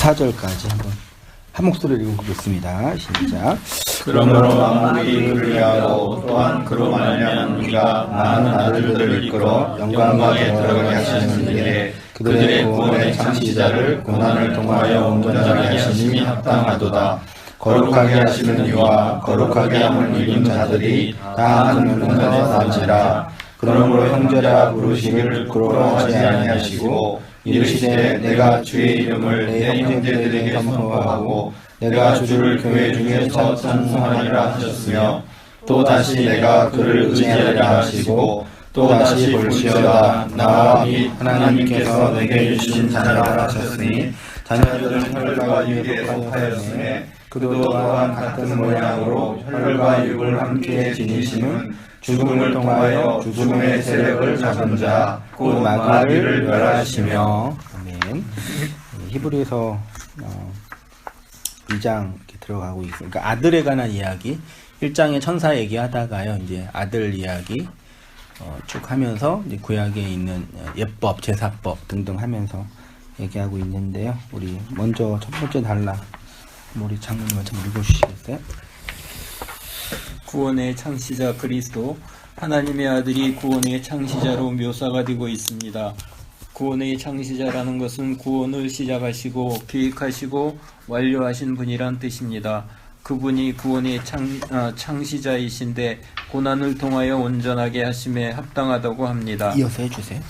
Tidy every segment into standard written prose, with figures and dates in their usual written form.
14절까지 한 목소리를 읽어보겠습니다. 시작. 그러므로 만물이 그를 위하고 또한 그로 말미암아 우리가 많은 아들들을 이끌어 영광에 들어가게 하시는 일에 그들의 구원의 창시자를 고난을 통하여 온전하게 하심이 합당하도다. 거룩하게 하시는 이와 거룩하게 함을 입은 자들이 다 한 근원에서 난지라. 그러므로 형제라 부르시기를 부끄러워하지 아니하시고 이르시되 내가 주의 이름을 내 형제들에게 선포하고 내가 주를 교회 중에서 찬송하리라 하셨으며 또 다시 내가 그를 의지하리라 하시고 또 다시 볼지어다 나와 및 하나님께서 내게 주신 자녀라 하셨으니 자녀들은 혈과 육에 속하였으며 그도 또한 같은 모양으로 혈과 육을 함께 지니심은 죽음을 통하여 죽음의 세력을 잡은 자 곧 마귀를 멸하시며. 아멘. 히브리서 2장 이렇게 들어가고 있습니다. 그러니까 아들에 관한 이야기, 1장에 천사 얘기하다가요, 이제 아들 이야기 쭉 하면서 이제 구약에 있는 예법, 제사법 등등 하면서 얘기하고 있는데요. 우리 먼저 첫 번째 단락 우리 장로님 좀 읽어주시겠어요? 구원의 창시자 그리스도, 하나님의 아들이 구원의 창시자로 묘사가 되고 있습니다. 구원의 창시자라는 것은 구원을 시작하시고 계획하시고 완료하신 분이란 뜻입니다. 그분이 구원의 창시자이신데 고난을 통하여 온전하게 하심에 합당하다고 합니다. 이어서 해주세요.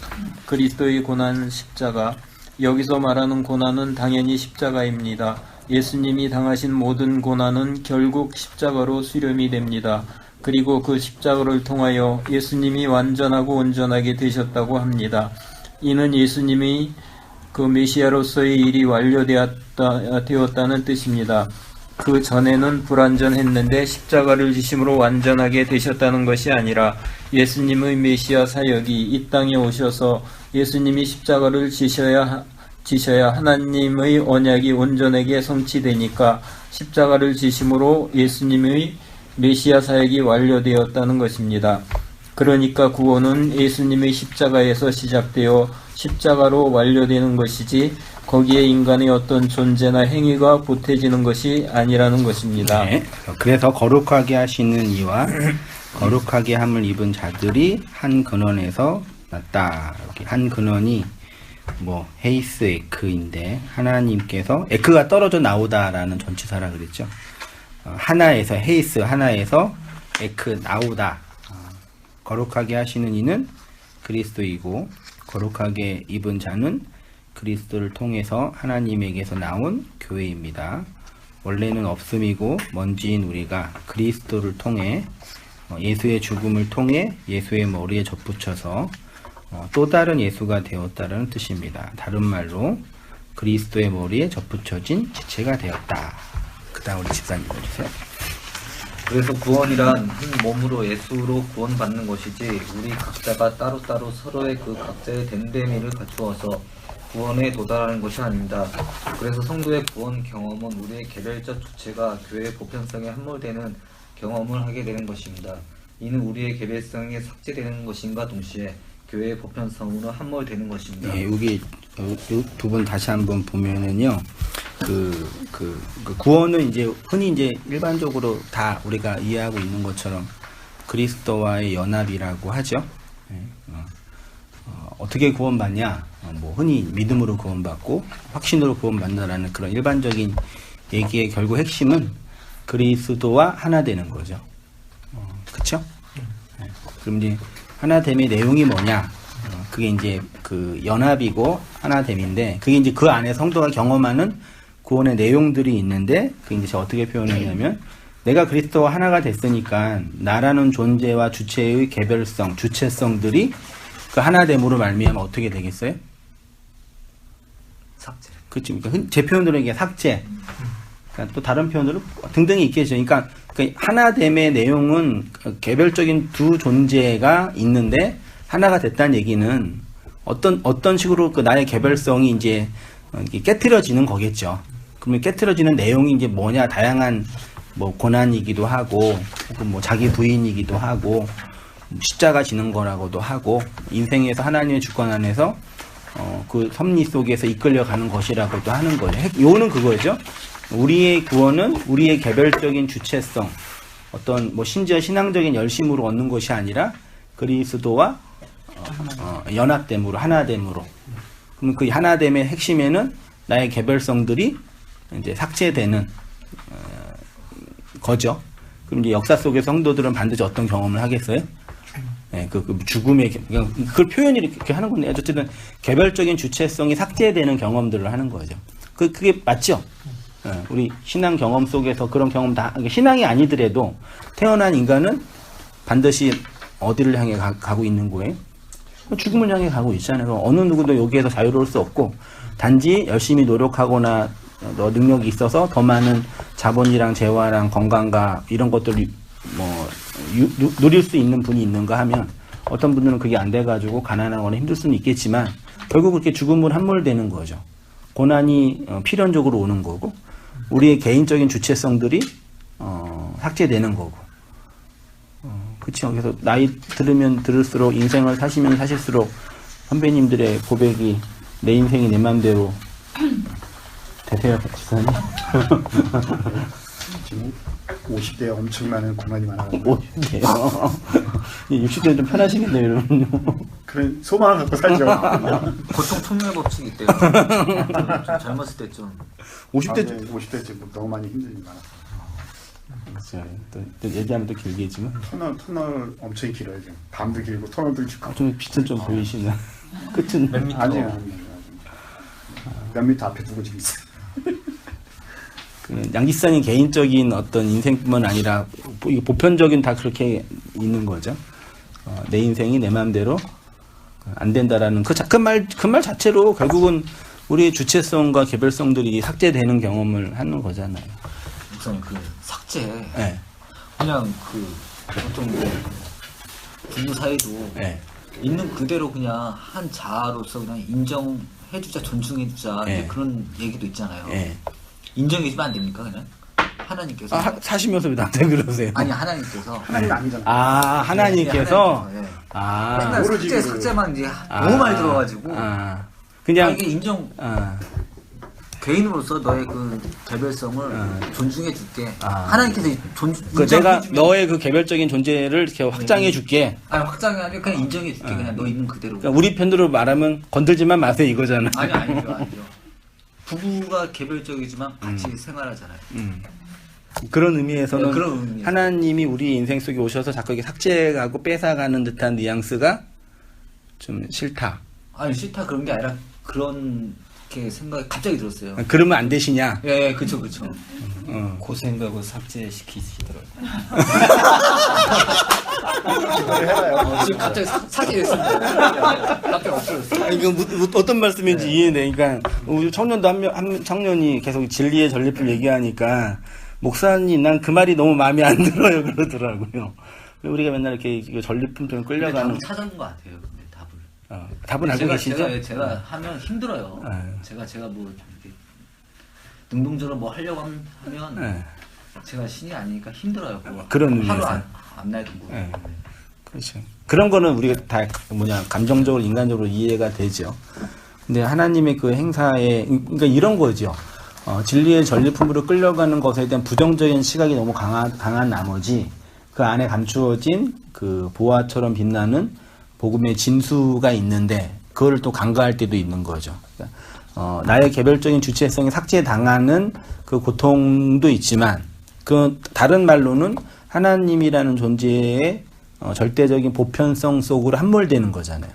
그리스도의 고난 십자가, 여기서 말하는 고난은 당연히 십자가입니다. 예수님이 당하신 모든 고난은 결국 십자가로 수렴이 됩니다. 그리고 그 십자가를 통하여 예수님이 완전하고 온전하게 되셨다고 합니다. 이는 예수님이 그 메시아로서의 일이 완료되었다는 뜻입니다. 그 전에는 불완전했는데 십자가를 지심으로 완전하게 되셨다는 것이 아니라 예수님의 메시아 사역이 이 땅에 오셔서 예수님이 십자가를 지셔야 하나님의 언약이 온전하게 성취되니까 십자가를 지심으로 예수님의 메시아 사역이 완료되었다는 것입니다. 그러니까 구원은 예수님의 십자가에서 시작되어 십자가로 완료되는 것이지 거기에 인간의 어떤 존재나 행위가 보태지는 것이 아니라는 것입니다. 네. 그래서 거룩하게 하시는 이와 거룩하게 함을 입은 자들이 한 근원에서 났다. 이렇게 한 근원이 헤이스 에크인데 하나님께서 에크가 떨어져 나오다라는 전치사라 그랬죠. 하나에서 헤이스 하나에서 에크 나오다. 거룩하게 하시는 이는 그리스도이고 거룩하게 입은 자는 그리스도를 통해서 하나님에게서 나온 교회입니다. 원래는 없음이고 먼지인 우리가 그리스도를 통해 예수의 죽음을 통해 예수의 머리에 접붙여서 또 다른 예수가 되었다는 뜻입니다. 다른 말로 그리스도의 머리에 접붙여진 지체가 되었다. 그 다음 우리 집사님 읽어주세요. 그래서 구원이란 한 몸으로 예수로 구원받는 것이지 우리 각자가 따로따로 서로의 그 각자의 됨됨이를 갖추어서 구원에 도달하는 것이 아닙니다. 그래서 성도의 구원 경험은 우리의 개별적 주체가 교회의 보편성에 함몰되는 경험을 하게 되는 것입니다. 이는 우리의 개별성이 삭제되는 것인가 동시에 교회의 보편성으로 함몰되는 것입니다. 예, 여기 두 분 다시 한번 보면은요, 구원은 이제 흔히 이제 일반적으로 다 우리가 이해하고 있는 것처럼 그리스도와의 연합이라고 하죠. 예, 어떻게 구원받냐? 흔히 믿음으로 구원받고 확신으로 구원받는다라는 그런 일반적인 얘기의 결국 핵심은 그리스도와 하나 되는 거죠. 그쵸? 예, 그럼 이제 하나됨의 내용이 뭐냐? 그게 이제 그 연합이고 하나됨인데, 그게 이제 그 안에 성도가 경험하는 구원의 내용들이 있는데, 그게 이제 제가 어떻게 표현하냐면, 내가 그리스도와 하나가 됐으니까 나라는 존재와 주체의 개별성, 주체성들이 그 하나됨으로 말미암아 어떻게 되겠어요? 삭제. 그렇죠. 그러니까 제 표현으로 이게 삭제. 그러니까 또 다른 표현으로 등등이 있겠죠. 그러니까 그 하나됨의 내용은 개별적인 두 존재가 있는데 하나가 됐다는 얘기는 어떤 식으로 그 나의 개별성이 이제 깨트려지는 거겠죠. 그러면 깨트려지는 내용이 이제 뭐냐? 다양한 고난이기도 하고, 혹은 자기 부인이기도 하고, 십자가 지는 거라고도 하고, 인생에서 하나님의 주권 안에서 그 섭리 속에서 이끌려가는 것이라고도 하는 거죠. 요는 그거죠. 우리의 구원은 우리의 개별적인 주체성, 어떤 뭐 심지어 신앙적인 열심으로 얻는 것이 아니라 그리스도와 연합됨으로, 하나됨으로. 그럼 그 하나됨의 핵심에는 나의 개별성들이 이제 삭제되는 거죠. 그럼 이제 역사 속의 성도들은 반드시 어떤 경험을 하겠어요? 네, 그 죽음의, 그걸 표현이 이렇게 하는 건데, 어쨌든 개별적인 주체성이 삭제되는 경험들을 하는 거죠. 그게 맞죠? 네, 우리 신앙 경험 속에서 그런 경험 신앙이 아니더라도 태어난 인간은 반드시 어디를 향해 가고 있는 거예요? 죽음을 향해 가고 있잖아요. 어느 누구도 여기에서 자유로울 수 없고, 단지 열심히 노력하거나 능력이 있어서 더 많은 자본이랑 재화랑 건강과 이런 것들을 누릴 수 있는 분이 있는가 하면, 어떤 분들은 그게 안 돼가지고 가난하거나 힘들 수는 있겠지만 결국 그렇게 죽음을 함몰되는 거죠. 고난이 필연적으로 오는 거고, 우리의 개인적인 주체성들이 삭제되는 거고. 그렇죠. 그래서 나이 들으면 들을수록, 인생을 사시면 사실수록 선배님들의 고백이 내 인생이 내 맘대로 되세요, 박지사님. 지금 50대에 엄청 많은 고난이 많아가지고 50대요. 60대는 좀 편하시겠네요, 여러분요. 그런 소망을 갖고 살죠. 보통 통일 법칙이 있대요. 좀 젊었을 때 좀. 50대 50대 지금 너무 많이 힘든 일이 많았어. 그렇죠. 또 얘기하면 또 길겠지만. 터널 엄청 길어요 지금. 밤도 길고 터널도 길고. 좀 빛은 좀 보이시나? 끝은 몇 미터? 아니에요. 몇 미터 앞에 두고 지금 있어요. 양지사님 개인적인 어떤 인생뿐만 아니라 보편적인 다 그렇게 있는 거죠. 내 인생이 내 마음대로 안 된다라는 그 말 자체로 결국은 우리의 주체성과 개별성들이 삭제되는 경험을 하는 거잖아요. 우선 그 삭제. 네. 그냥 그 보통 부부 사이도 네. 있는 그대로 그냥 한 자아로서 그냥 인정해주자, 존중해주자 네. 그런 얘기도 있잖아요. 네. 인정해주면 안 됩니까 그냥? 하나님께서. 사시면서 왜 나한테 그러세요? 아니 하나님께서. 하나님 아니잖아. 하나님께서. 하나님께서, 예. 아. 맨날 모르지, 삭제만 이제 너무 많이 들어가지고. 그냥. 이게 개인으로서 너의 그 개별성을 존중해줄게. 하나님께서 내가 너의 그 개별적인 존재를 이렇게 확장해줄게. 아니 확장이 아니라 그냥 인정해줄게. 그냥 너 있는 그대로. 그러니까 우리 편으로 말하면 건들지만 마세요 이거잖아. 아니죠. 부부가 개별적이지만 같이 생활하잖아요. 그런 의미에서는 네, 그런 의미에서. 하나님이 우리 인생 속에 오셔서 자꾸 이게 삭제하고 뺏어가는 듯한 뉘앙스가 좀 싫다. 아니 싫다 그런 게 아니라 그렇게 생각이 갑자기 들었어요. 그러면 안 되시냐? 예, 그쵸. 그 생각을 삭제시키시더라고요. 지금 갑자기 사기 됐습니다. 갑자기 없어졌어요. 아니, 어떤 말씀인지 이해돼. 그러니까 우리 청년도 한 청년이 계속 진리의 전리품 얘기하니까 목사님 난 그 말이 너무 마음에 안 들어요 그러더라고요. 우리가 맨날 이렇게 전리품처럼 끌려가는. 답을 찾아온 것 같아요. 근데 답을. 답은 알고 계시죠? 제가 하면 힘들어요. 제가 뭐 이렇게 능동적으로 뭐 하려고 하면 제가 신이 아니니까 힘들어요. 그런 의미에서. 하루 안 나도 뭐. 그렇죠. 그런 거는 우리가 다 감정적으로 인간적으로 이해가 되죠. 근데 하나님의 그 행사에 그러니까 이런 거죠. 진리의 전리품으로 끌려가는 것에 대한 부정적인 시각이 너무 강한 나머지 그 안에 감추어진 그 보화처럼 빛나는 복음의 진수가 있는데 그거를 또 간과할 때도 있는 거죠. 그러니까 나의 개별적인 주체성이 삭제당하는 그 고통도 있지만 그 다른 말로는 하나님이라는 존재의 절대적인 보편성 속으로 함몰되는 거잖아요.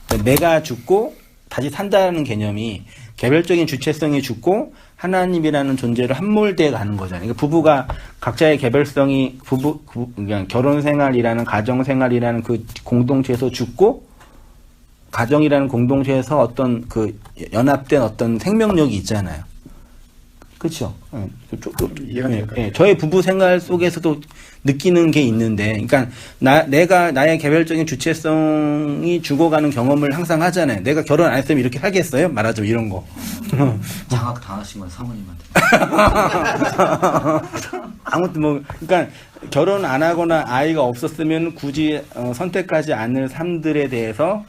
그러니까 내가 죽고 다시 산다는 개념이 개별적인 주체성이 죽고 하나님이라는 존재로 함몰돼 가는 거잖아요. 그러니까 부부가 각자의 개별성이 그냥 결혼 생활이라는 가정 생활이라는 그 공동체에서 죽고 가정이라는 공동체에서 어떤 그 연합된 어떤 생명력이 있잖아요. 그렇죠. 이해가 될까요? 저의 부부 생활 속에서도 느끼는 게 있는데, 그러니까 내가 나의 개별적인 주체성이 죽어가는 경험을 항상 하잖아요. 내가 결혼 안 했으면 이렇게 하겠어요? 말하자면 이런 거. 장악 당하신 건 사모님한테. 아무튼 뭐, 그러니까 결혼 안 하거나 아이가 없었으면 굳이 선택하지 않을 삶들에 대해서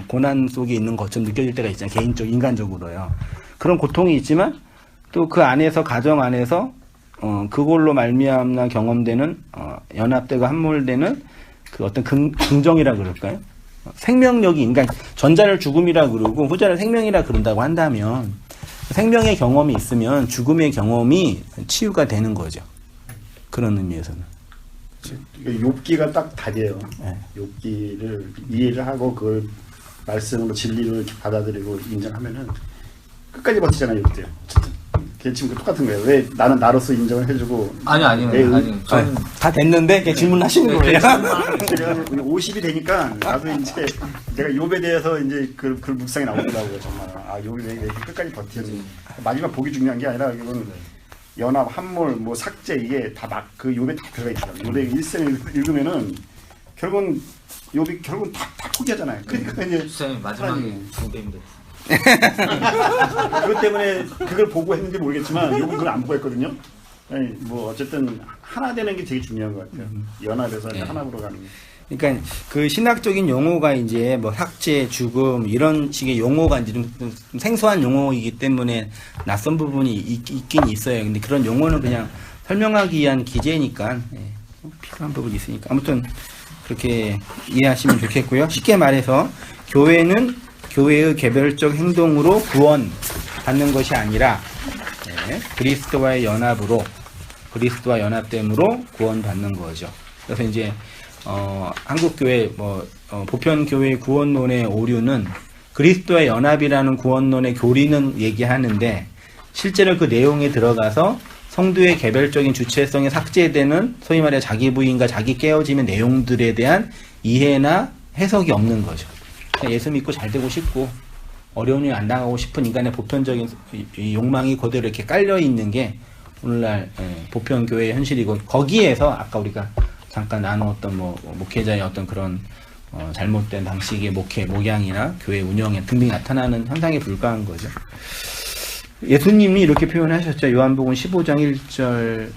고난 속에 있는 것처럼 느껴질 때가 있잖아요. 개인적, 인간적으로요. 그런 고통이 있지만 또 그 안에서, 가정 안에서 그걸로 말미암아 경험되는 연합되고 함몰되는 그 어떤 긍정이라 그럴까요? 생명력이, 인간 전자를 죽음이라 그러고 후자를 생명이라 그런다고 한다면 생명의 경험이 있으면 죽음의 경험이 치유가 되는 거죠. 그런 의미에서는. 욥기가 딱 답이에요. 네. 욥기를 이해를 하고 그걸 말씀으로 진리를 받아들이고 인정하면은 끝까지 버티잖아요. 욥도요. 어쨌든 걔 지금 똑같은 거예요. 왜 나는 나로서 인정을 해주고 아니요. 저는 다 됐는데 그냥 질문하시는 거예요. 제가 50이 되니까 나도 이제 내가 욥에 대해서 이제 그 묵상이 나오더라고요. 정말 욥이 왜 이렇게 끝까지 버티는지. 마지막 복이 중요한 게 아니라 이건 연합, 함몰, 뭐 삭제 이게 다 막 그 욥에 다 들어가 있더라고요. 욥의 1생 읽으면은 결국은 욥이 결국은 다 포기하잖아요. 그러니까 이제 쌤 마지막에 죽음입니다. 그것 때문에 그걸 보고 했는지 모르겠지만 욥은 그걸 안 보고 했거든요. 아니, 뭐 어쨌든 하나 되는 게 되게 중요한 것 같아요. 연합에서 네. 하나로 가는 게. 그러니까 그 신학적인 용어가 이제 뭐 삭제, 죽음 이런 식의 용어가 이제 좀 생소한 용어이기 때문에 낯선 부분이 있긴 있어요. 근데 그런 용어는 그냥 설명하기 위한 기재니까 필요한 부분이 있으니까 아무튼 그렇게 이해하시면 좋겠고요. 쉽게 말해서 교회는 교회의 개별적 행동으로 구원 받는 것이 아니라 그리스도와의 연합으로 그리스도와 연합됨으로 구원 받는 거죠. 그래서 이제 한국교회 보편교회 구원론의 오류는 그리스도의 연합이라는 구원론의 교리는 얘기하는데 실제로 그 내용에 들어가서 성도의 개별적인 주체성이 삭제되는 소위 말해 자기 부인과 자기 깨어짐의 내용들에 대한 이해나 해석이 없는 거죠. 그냥 예수 믿고 잘 되고 싶고 어려운 일 안 당하고 싶은 인간의 보편적인 이 욕망이 그대로 이렇게 깔려 있는 게 오늘날 보편교회의 현실이고 거기에서 아까 우리가 잠깐 나누었던 목회자의 어떤 그런 잘못된 방식의 목회, 목양이나 교회 운영에 등등이 나타나는 현상에 불과한 거죠. 예수님이 이렇게 표현하셨죠. 요한복음 15장 1절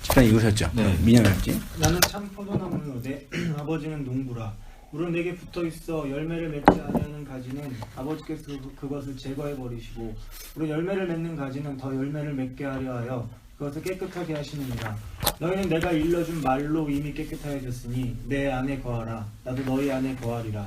집단 읽으셨죠? 네. 민영할지. 나는 참 포도나무요 내 아버지는 농부라. 물은 내게 붙어있어 열매를 맺지 아니하는 가지는 아버지께서 그것을 제거해 버리시고 물은 열매를 맺는 가지는 더 열매를 맺게 하려 하여 그것을 깨끗하게 하시느니라. 너희는 내가 일러준 말로 이미 깨끗하여졌으니 내 안에 거하라. 나도 너희 안에 거하리라.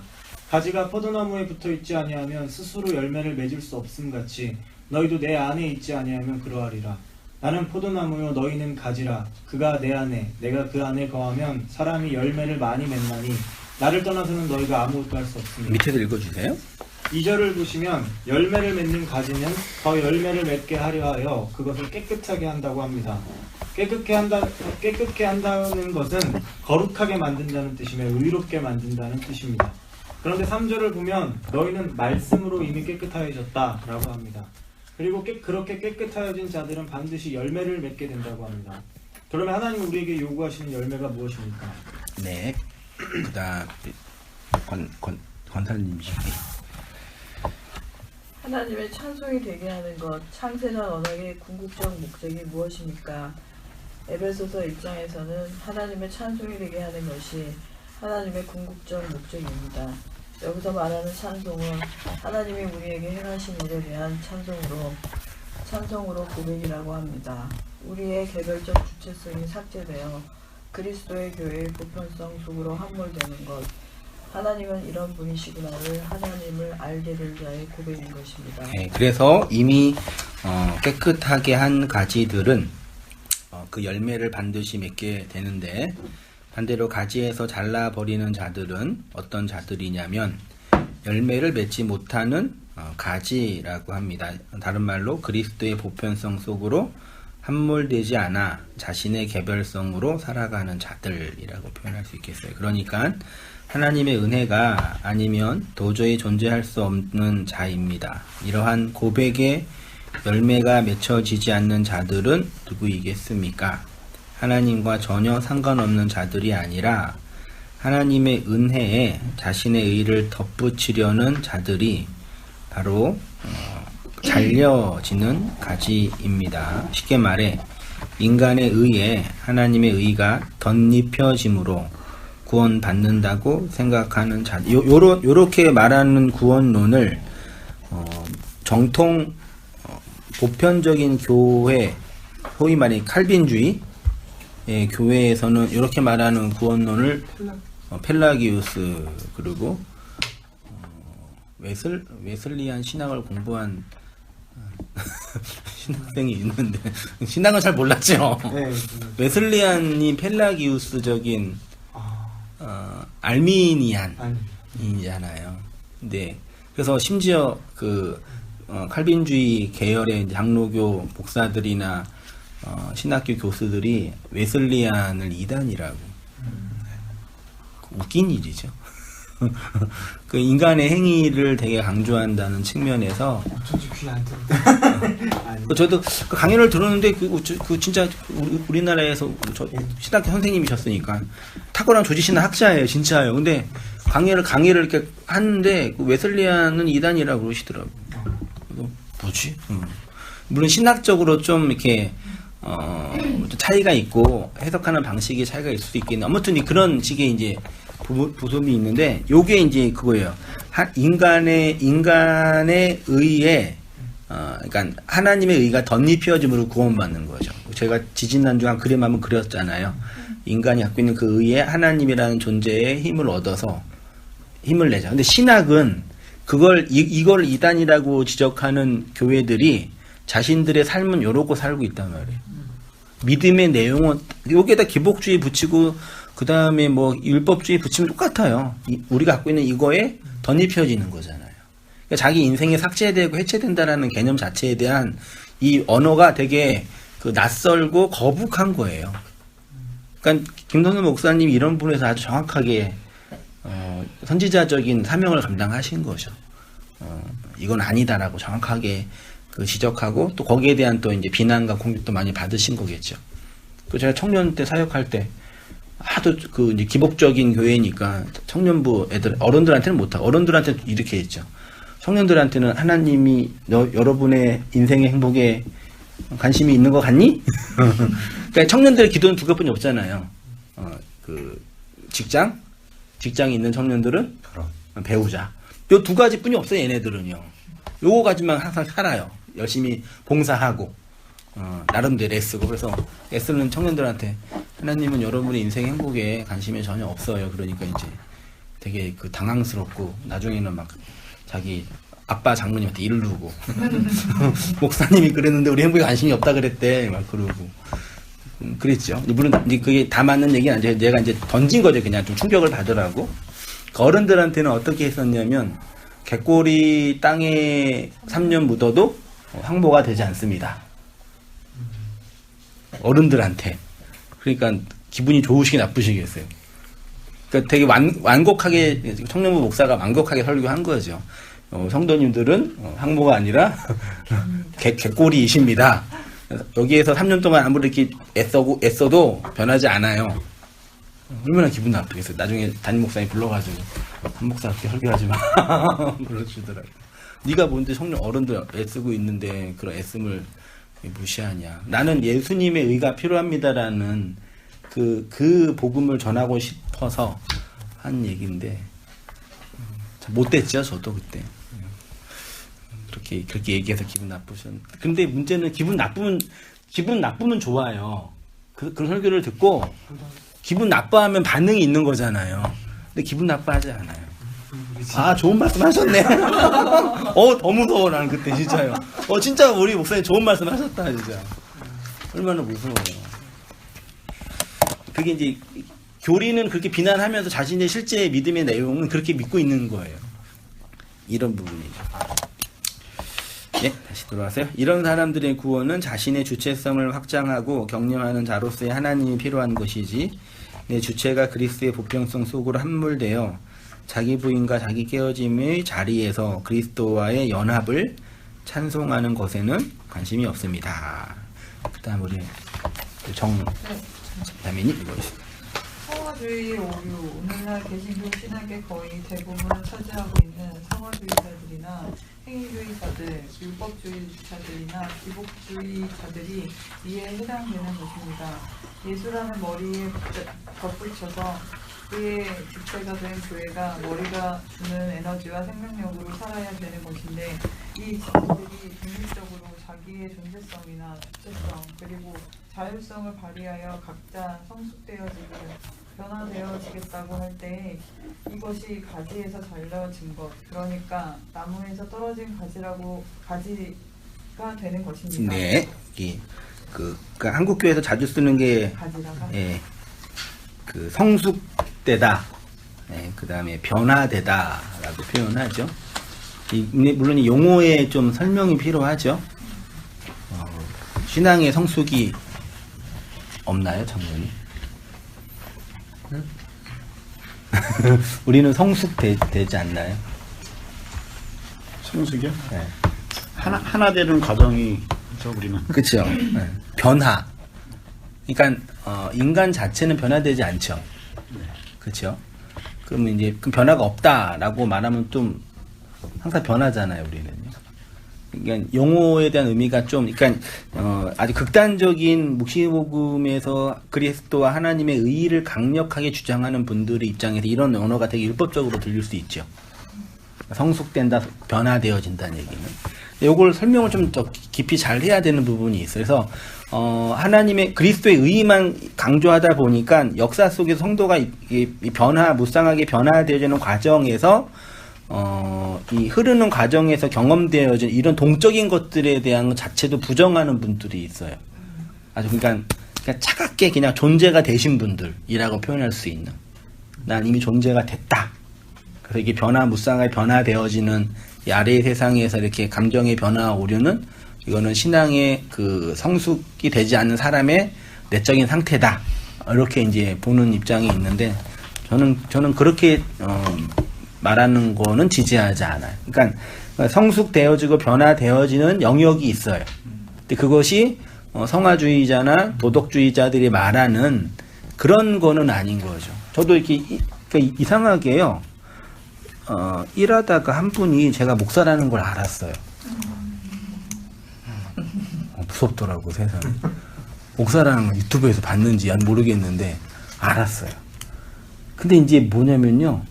가지가 포도나무에 붙어있지 아니하면 스스로 열매를 맺을 수 없음같이 너희도 내 안에 있지 아니하면 그러하리라. 나는 포도나무요 너희는 가지라. 그가 내 안에 내가 그 안에 거하면 사람이 열매를 많이 맺나니 나를 떠나서는 너희가 아무것도 할 수 없습니다. 밑에서 읽어주세요. 2절을 보시면 열매를 맺는 가지는 더 열매를 맺게 하려 하여 그것을 깨끗하게 한다고 합니다. 깨끗게 한다는 것은 거룩하게 만든다는 뜻이며 의롭게 만든다는 뜻입니다. 그런데 3절을 보면 너희는 말씀으로 이미 깨끗하여졌다 라고 합니다. 그리고 그렇게 깨끗하여진 자들은 반드시 열매를 맺게 된다고 합니다. 그러면 하나님 우리에게 요구하시는 열매가 무엇입니까? 네. 그 다음 권사님이시죠. 하나님의 찬송이 되게 하는 것, 창세전 언어의 궁극적 목적이 무엇입니까? 에베소서 1장에서는 하나님의 찬송이 되게 하는 것이 하나님의 궁극적 목적입니다. 여기서 말하는 찬송은 하나님이 우리에게 행하신 일에 대한 찬송으로 고백이라고 합니다. 우리의 개별적 주체성이 삭제되어 그리스도의 교회의 보편성 속으로 함몰되는 것, 하나님은 이런 분이시구나를 하나님을 알게 될 자의 고백인 것입니다. 네, 그래서 이미 깨끗하게 한 가지들은 그 열매를 반드시 맺게 되는데 반대로 가지에서 잘라버리는 자들은 어떤 자들이냐면 열매를 맺지 못하는 가지라고 합니다. 다른 말로 그리스도의 보편성 속으로 함몰되지 않아 자신의 개별성으로 살아가는 자들이라고 표현할 수 있겠어요. 그러니까 하나님의 은혜가 아니면 도저히 존재할 수 없는 자입니다. 이러한 고백의 열매가 맺혀지지 않는 자들은 누구이겠습니까? 하나님과 전혀 상관없는 자들이 아니라 하나님의 은혜에 자신의 의를 덧붙이려는 자들이 바로 잘려지는 가지입니다. 쉽게 말해 인간의 의에 하나님의 의가 덧입혀짐으로 구원받는다고 생각하는 자, 요렇게 말하는 구원론을 정통 보편적인 교회, 소위 말해 칼빈주의 교회에서는 이렇게 말하는 구원론을 펠라기우스 그리고 웨슬리안 신학을 공부한 신학생이 있는데 신학은 잘 몰랐죠. 네. 웨슬리안이 펠라기우스적인 알미니안이잖아요. 근데 그래서 심지어 그 칼빈주의 계열의 장로교 목사들이나 신학교 교수들이 웨슬리안을 이단이라고 웃긴 일이죠. 그 인간의 행위를 되게 강조한다는 측면에서 어쩐지 귀 안 들었다. 저도 그 강연을 들었는데 그 진짜 우리나라에서 신학교 선생님이셨으니까 탁월한 조지신학 학자예요, 진짜예요. 근데 강의를 이렇게 하는데 그 웨슬리안은 이단이라고 그러시더라고요. 그래서 뭐지? 물론 신학적으로 좀 이렇게 차이가 있고 해석하는 방식의 차이가 있을 수 있겠네. 아무튼 그런 식의 이제 부분이 있는데 요게 이제 그거예요. 인간의 의에 그러니까 하나님의 의가 덧입혀짐으로 구원받는 거죠. 제가 지지난주 한 그림 한번 그렸잖아요. 인간이 갖고 있는 그 의에 하나님이라는 존재의 힘을 얻어서 힘을 내자. 근데 신학은 이걸 이단이라고 지적하는 교회들이 자신들의 삶은 요러고 살고 있단 말이에요. 믿음의 내용은 여기에다 기복주의 붙이고 그 다음에 뭐 율법주의 붙이면 똑같아요. 우리가 갖고 있는 이거에 덧입혀지는 거잖아요. 그러니까 자기 인생이 삭제되고 해체된다라는 개념 자체에 대한 이 언어가 되게 그 낯설고 거북한 거예요. 그러니까 김동현 목사님이 이런 부분에서 아주 정확하게 선지자적인 사명을 감당하신 거죠. 이건 아니다라고 정확하게 그 지적하고 또 거기에 대한 또 이제 비난과 공격도 많이 받으신 거겠죠. 그 제가 청년 때 사역할 때 하도 그 이제 기복적인 교회니까 청년부 애들 어른들한테는 못하고 어른들한테는 이렇게 했죠. 청년들한테는 하나님이 여러분의 인생의 행복에 관심이 있는 것 같니? 그러니까 청년들의 기도는 두 가지뿐이 없잖아요. 그 직장이 있는 청년들은 배우자. 요 두 가지뿐이 없어요. 얘네들은요. 요거 가지만 항상 살아요. 열심히 봉사하고 나름대로 애쓰고. 그래서 애쓰는 청년들한테 하나님은 여러분의 인생 행복에 관심이 전혀 없어요. 그러니까 이제 되게 그 당황스럽고 나중에는 막 자기 아빠 장모님한테 이르고 목사님이 그랬는데 우리 행복에 관심이 없다 그랬대 막 그러고 그랬죠. 물론 이제 그게 다 맞는 얘기는 아니죠. 내가 이제 던진 거죠. 그냥 좀 충격을 받으라고. 그 어른들한테는 어떻게 했었냐면 갯골이 땅에 3년 묻어도 황보가 되지 않습니다. 어른들한테. 그러니까 기분이 좋으시게 나쁘시겠어요. 그러니까 되게 완곡하게 청년부 목사가 완곡하게 설교한 거죠. 성도님들은 황보가 아니라 갯골이이십니다. 여기에서 3년 동안 아무리 이렇게 애써도 변하지 않아요. 얼마나 기분 나쁘겠어요. 나중에 담임 목사님 불러가지고 한 목사 그렇게 설교하지 마. 그러시더라고요. 네가 뭔데 어른들 애쓰고 있는데 그런 애씀을 무시하냐. 나는 예수님의 의가 필요합니다라는 그 복음을 전하고 싶어서 한 얘기인데 못됐죠. 저도 그때 그렇게 얘기해서 기분 나쁘셨는데 근데 문제는 기분 나쁘면 좋아요. 그런 설교를 듣고 기분 나빠하면 반응이 있는 거잖아요. 근데 기분 나빠하지 않아요. 아, 좋은 말씀 하셨네. 더 무서워, 나는 그때, 진짜요. 진짜 우리 목사님 좋은 말씀 하셨다, 진짜. 얼마나 무서워요. 그게 이제, 교리는 그렇게 비난하면서 자신의 실제 믿음의 내용은 그렇게 믿고 있는 거예요. 이런 부분이죠. 네, 다시 돌아가세요. 이런 사람들의 구원은 자신의 주체성을 확장하고 격려하는 자로서의 하나님이 필요한 것이지, 내 주체가 그리스도의 보편성 속으로 함몰되어 자기 부인과 자기 깨어짐의 자리에서 그리스도와의 연합을 찬송하는 것에는 관심이 없습니다. 그 다음 우리 정자매님 읽어주세요. 성화주의 오류, 오늘날 개신교 신학의 거의 대부분을 차지하고 있는 성화주의자들이나 행위주의자들, 율법주의자들이나 기복주의자들이 이에 해당되는 것입니다. 예수라는 머리에 덧붙여서 우리의 주체가 된 교회가 머리가 주는 에너지와 생명력으로 살아야 되는 것인데 이 지체들이 독립적으로 자기의 존재성이나 주체성 그리고 자율성을 발휘하여 각자 성숙되어지고 변화되어지겠다고 할 때 이것이 가지에서 잘려진 것, 그러니까 나무에서 떨어진 가지가 되는 것입니다. 네, 그러니까 한국 교회에서 자주 쓰는 게 가지다가 예, 그 성숙되다, 예, 그 다음에 변화되다라고 표현하죠. 물론 이 용어에 좀 설명이 필요하죠. 신앙의 성숙이 없나요, 장모님? 우리는 성숙되지 않나요? 성숙이요? 네. 하나 되는 과정이죠, 우리는. 그렇죠. 네. 변화. 그러니까 인간 자체는 변화되지 않죠. 그렇죠. 그러면 이제 그 변화가 없다라고 말하면 좀 항상 변하잖아요, 우리는요. 그러니까 용어에 대한 의미가 좀, 그러니까 아주 극단적인 묵시복음에서 그리스도와 하나님의 의의를 강력하게 주장하는 분들의 입장에서 이런 언어가 되게 율법적으로 들릴 수 있죠. 성숙된다, 변화되어진다는 얘기는. 요걸 설명을 좀 더 깊이 잘 해야 되는 부분이 있어요. 그래서 하나님의 그리스도의 의의만 강조하다 보니까 역사 속에서 성도가 이 무쌍하게 변화되어지는 과정에서 이 흐르는 과정에서 경험되어진 이런 동적인 것들에 대한 것 자체도 부정하는 분들이 있어요. 아주 그러니까 차갑게 그냥 존재가 되신 분들이라고 표현할 수 있는. 난 이미 존재가 됐다. 그래서 이게 무쌍하게 변화되어지는 이 아래의 세상에서 이렇게 감정의 변화가 오려는 이거는 신앙의 그 성숙이 되지 않는 사람의 내적인 상태다. 이렇게 이제 보는 입장이 있는데 저는 그렇게 말하는 거는 지지하지 않아요. 그러니까 성숙되어지고 변화되어지는 영역이 있어요. 근데 그것이 성화주의자나 도덕주의자들이 말하는 그런 거는 아닌 거죠. 저도 이렇게 그러니까 이상하게요. 일하다가 한 분이 제가 목사라는 걸 알았어요. 무섭더라고, 세상에. 목사라는 걸 유튜브에서 봤는지 모르겠는데 알았어요. 근데 이제 뭐냐면요.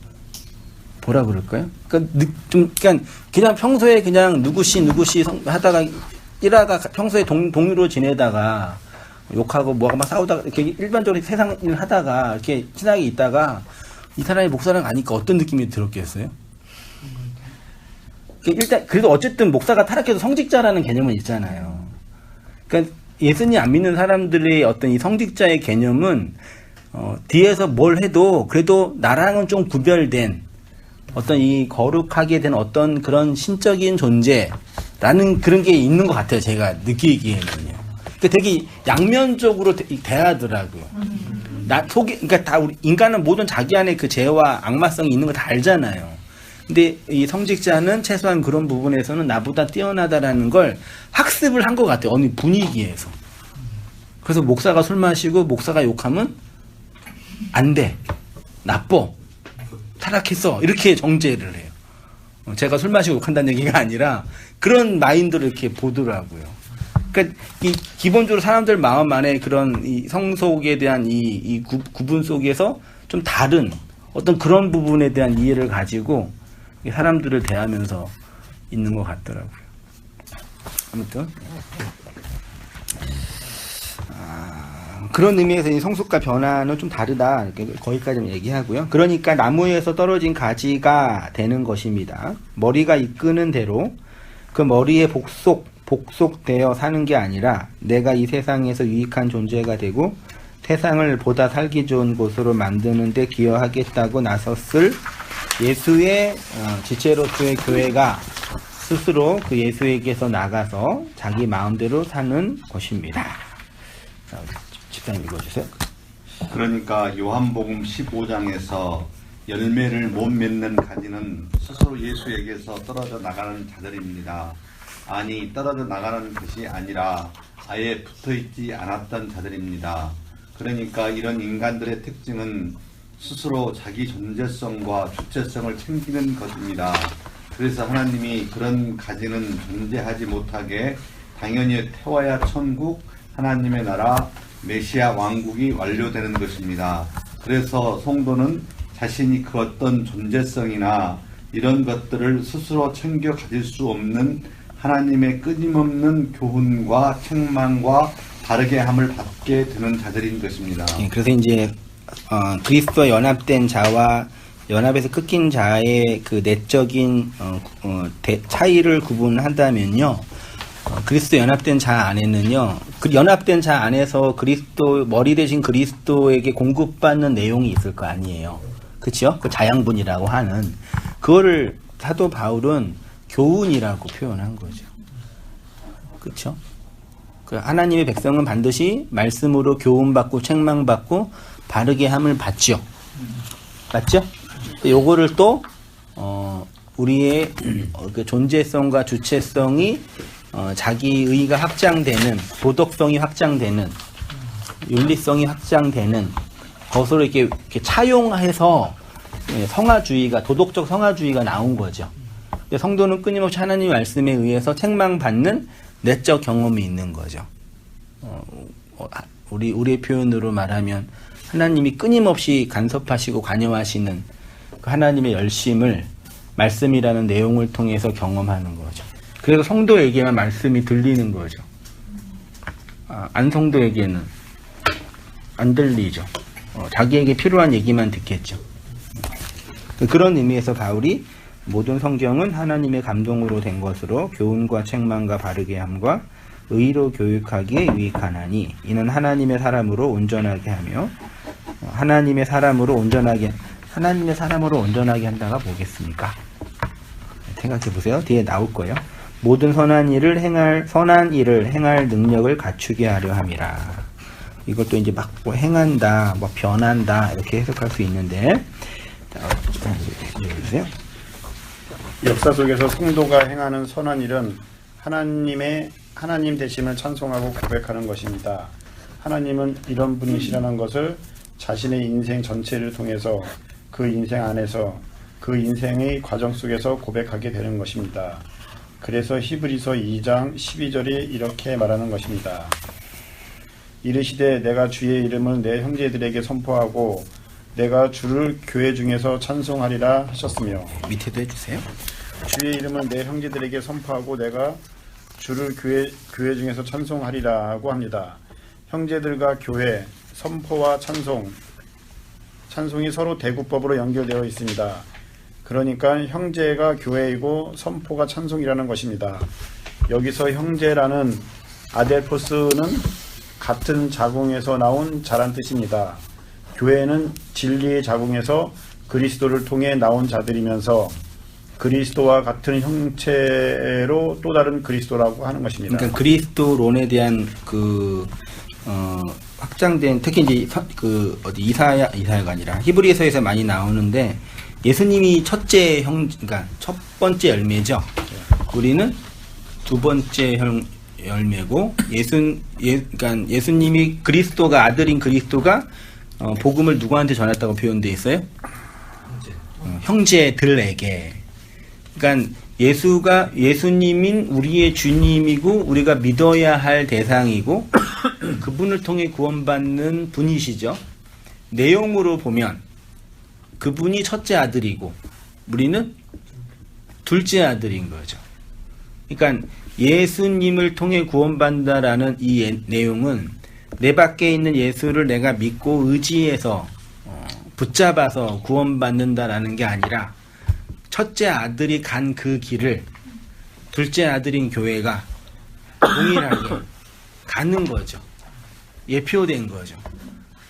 뭐라 그럴까요? 그러니까 그냥 평소에 그냥 누구씨 하다가 일하다가 평소에 동료로 지내다가 욕하고 뭐가 막 싸우다가 이렇게 일반적으로 세상 일 하다가 이렇게 친하게 있다가 이 사람이 목사랑 아니까 어떤 느낌이 들었겠어요? 일단 그래도 어쨌든 목사가 타락해도 성직자라는 개념은 있잖아요. 그러니까 예수님 안 믿는 사람들의 어떤 이 성직자의 개념은 뒤에서 뭘 해도 그래도 나랑은 좀 구별된 어떤 이 거룩하게 된 어떤 그런 신적인 존재라는 그런 게 있는 것 같아요. 제가 느끼기에는요. 그러니까 되게 양면적으로 대하더라고요. 그러니까 다 우리 인간은 모든 자기 안에 그 죄와 악마성이 있는 거 다 알잖아요. 근데 이 성직자는 최소한 그런 부분에서는 나보다 뛰어나다라는 걸 학습을 한 것 같아요. 어느 분위기에서. 그래서 목사가 술 마시고 목사가 욕하면 안 돼. 나빠. 타락했어. 이렇게 정죄를 해요. 제가 술 마시고 욕한다는 얘기가 아니라 그런 마인드를 이렇게 보더라고요. 그러니까 기본적으로 사람들 마음 안에 그런 이 성속에 대한 이 구분 속에서 좀 다른 어떤 그런 부분에 대한 이해를 가지고 사람들을 대하면서 있는 것 같더라고요. 아무튼 그런 의미에서 이 성숙과 변화는 좀 다르다. 이렇게 거기까지 얘기하고요. 그러니까 나무에서 떨어진 가지가 되는 것입니다. 머리가 이끄는 대로 그 머리에 복속되어 사는 게 아니라 내가 이 세상에서 유익한 존재가 되고 세상을 보다 살기 좋은 곳으로 만드는 데 기여하겠다고 나섰을 예수의 지체로서의 교회가 스스로 그 예수에게서 나가서 자기 마음대로 사는 것입니다. 자, 집사님 읽어주세요. 그러니까 요한복음 15장에서 열매를 못 맺는 가지는 스스로 예수에게서 떨어져 나가는 자들입니다. 아니 떨어져 나가는 것이 아니라 아예 붙어있지 않았던 자들입니다. 그러니까 이런 인간들의 특징은 스스로 자기 존재성과 주체성을 챙기는 것입니다. 그래서 하나님이 그런 가지는 존재하지 못하게 당연히 태워야 천국, 하나님의 나라, 메시아 왕국이 완료되는 것입니다. 그래서 성도는 자신이 그 어떤 존재성이나 이런 것들을 스스로 챙겨 가질 수 없는 하나님의 끊임없는 교훈과 책망과 바르게 함을 받게 되는 자들인 것입니다. 예, 그래서 이제 그리스도와 연합된 자와 연합에서 끊긴 자의 그 내적인 차이를 구분한다면요, 그리스도 연합된 자 안에는요, 그 연합된 자 안에서 그리스도 머리 대신 그리스도에게 공급받는 내용이 있을 거 아니에요, 그렇죠? 그 자양분이라고 하는 그거를 사도 바울은 교훈이라고 표현한 거죠, 그렇죠? 그 하나님의 백성은 반드시 말씀으로 교훈받고 책망받고 바르게 함을 받죠, 맞죠? 요거를 또 우리의 그 존재성과 주체성이 자기의가 확장되는, 도덕성이 확장되는, 윤리성이 확장되는 것으로 이렇게 차용해서 성화주의가, 도덕적 성화주의가 나온 거죠. 성도는 끊임없이 하나님의 말씀에 의해서 책망받는 내적 경험이 있는 거죠. 우리의 표현으로 말하면 하나님이 끊임없이 간섭하시고 관여하시는 그 하나님의 열심을 말씀이라는 내용을 통해서 경험하는 거죠. 그래서 성도에게만 말씀이 들리는 거죠. 안 성도에게는 안 들리죠. 자기에게 필요한 얘기만 듣겠죠. 그런 의미에서 바울이 모든 성경은 하나님의 감동으로 된 것으로 교훈과 책망과 바르게 함과 의로 교육하기에 유익하나니 이는 하나님의 사람으로 온전하게 하며 하나님의 사람으로 온전하게 한다가 뭐겠습니까? 생각해 보세요. 뒤에 나올 거예요. 모든 선한 일을 행할 능력을 갖추게 하려 함이라. 이것도 이제 막 뭐 행한다, 뭐 변한다 이렇게 해석할 수 있는데, 자, 읽어주세요. 역사 속에서 성도가 행하는 선한 일은 하나님 되심을 찬송하고 고백하는 것입니다. 하나님은 이런 분이시라는 것을 자신의 인생 전체를 통해서 그 인생 안에서 그 인생의 과정 속에서 고백하게 되는 것입니다. 그래서 히브리서 2장 12절이 이렇게 말하는 것입니다. 이르시되 내가 주의 이름을 내 형제들에게 선포하고 내가 주를 교회 중에서 찬송하리라 하셨으며, 밑에도 해주세요. 주의 이름을 내 형제들에게 선포하고 내가 주를 교회 중에서 찬송하리라고 합니다. 형제들과 교회, 선포와 찬송이 서로 대구법으로 연결되어 있습니다. 그러니까 형제가 교회이고 선포가 찬송이라는 것입니다. 여기서 형제라는 아델포스는 같은 자궁에서 나온 자란 뜻입니다. 교회는 진리의 자궁에서 그리스도를 통해 나온 자들이면서 그리스도와 같은 형체로 또 다른 그리스도라고 하는 것입니다. 그러니까 그리스도론에 대한 확장된, 특히 이제 이사야가 아니라 히브리서에서 많이 나오는데, 예수님이 그러니까 첫 번째 열매죠. 우리는 두 번째 열매고, 그러니까 예수님이 아들인 그리스도가 복음을 누구한테 전했다고 표현되어 있어요? 형제들에게. 그러니까 예수님인 우리의 주님이고 우리가 믿어야 할 대상이고 그분을 통해 구원받는 분이시죠. 내용으로 보면 그분이 첫째 아들이고 우리는 둘째 아들인 거죠. 그러니까 예수님을 통해 구원받는다라는 이 내용은 내 밖에 있는 예수를 내가 믿고 의지해서 붙잡아서 구원받는다라는 게 아니라 첫째 아들이 간 그 길을 둘째 아들인 교회가 동일하게 가는 거죠. 예표된 거죠.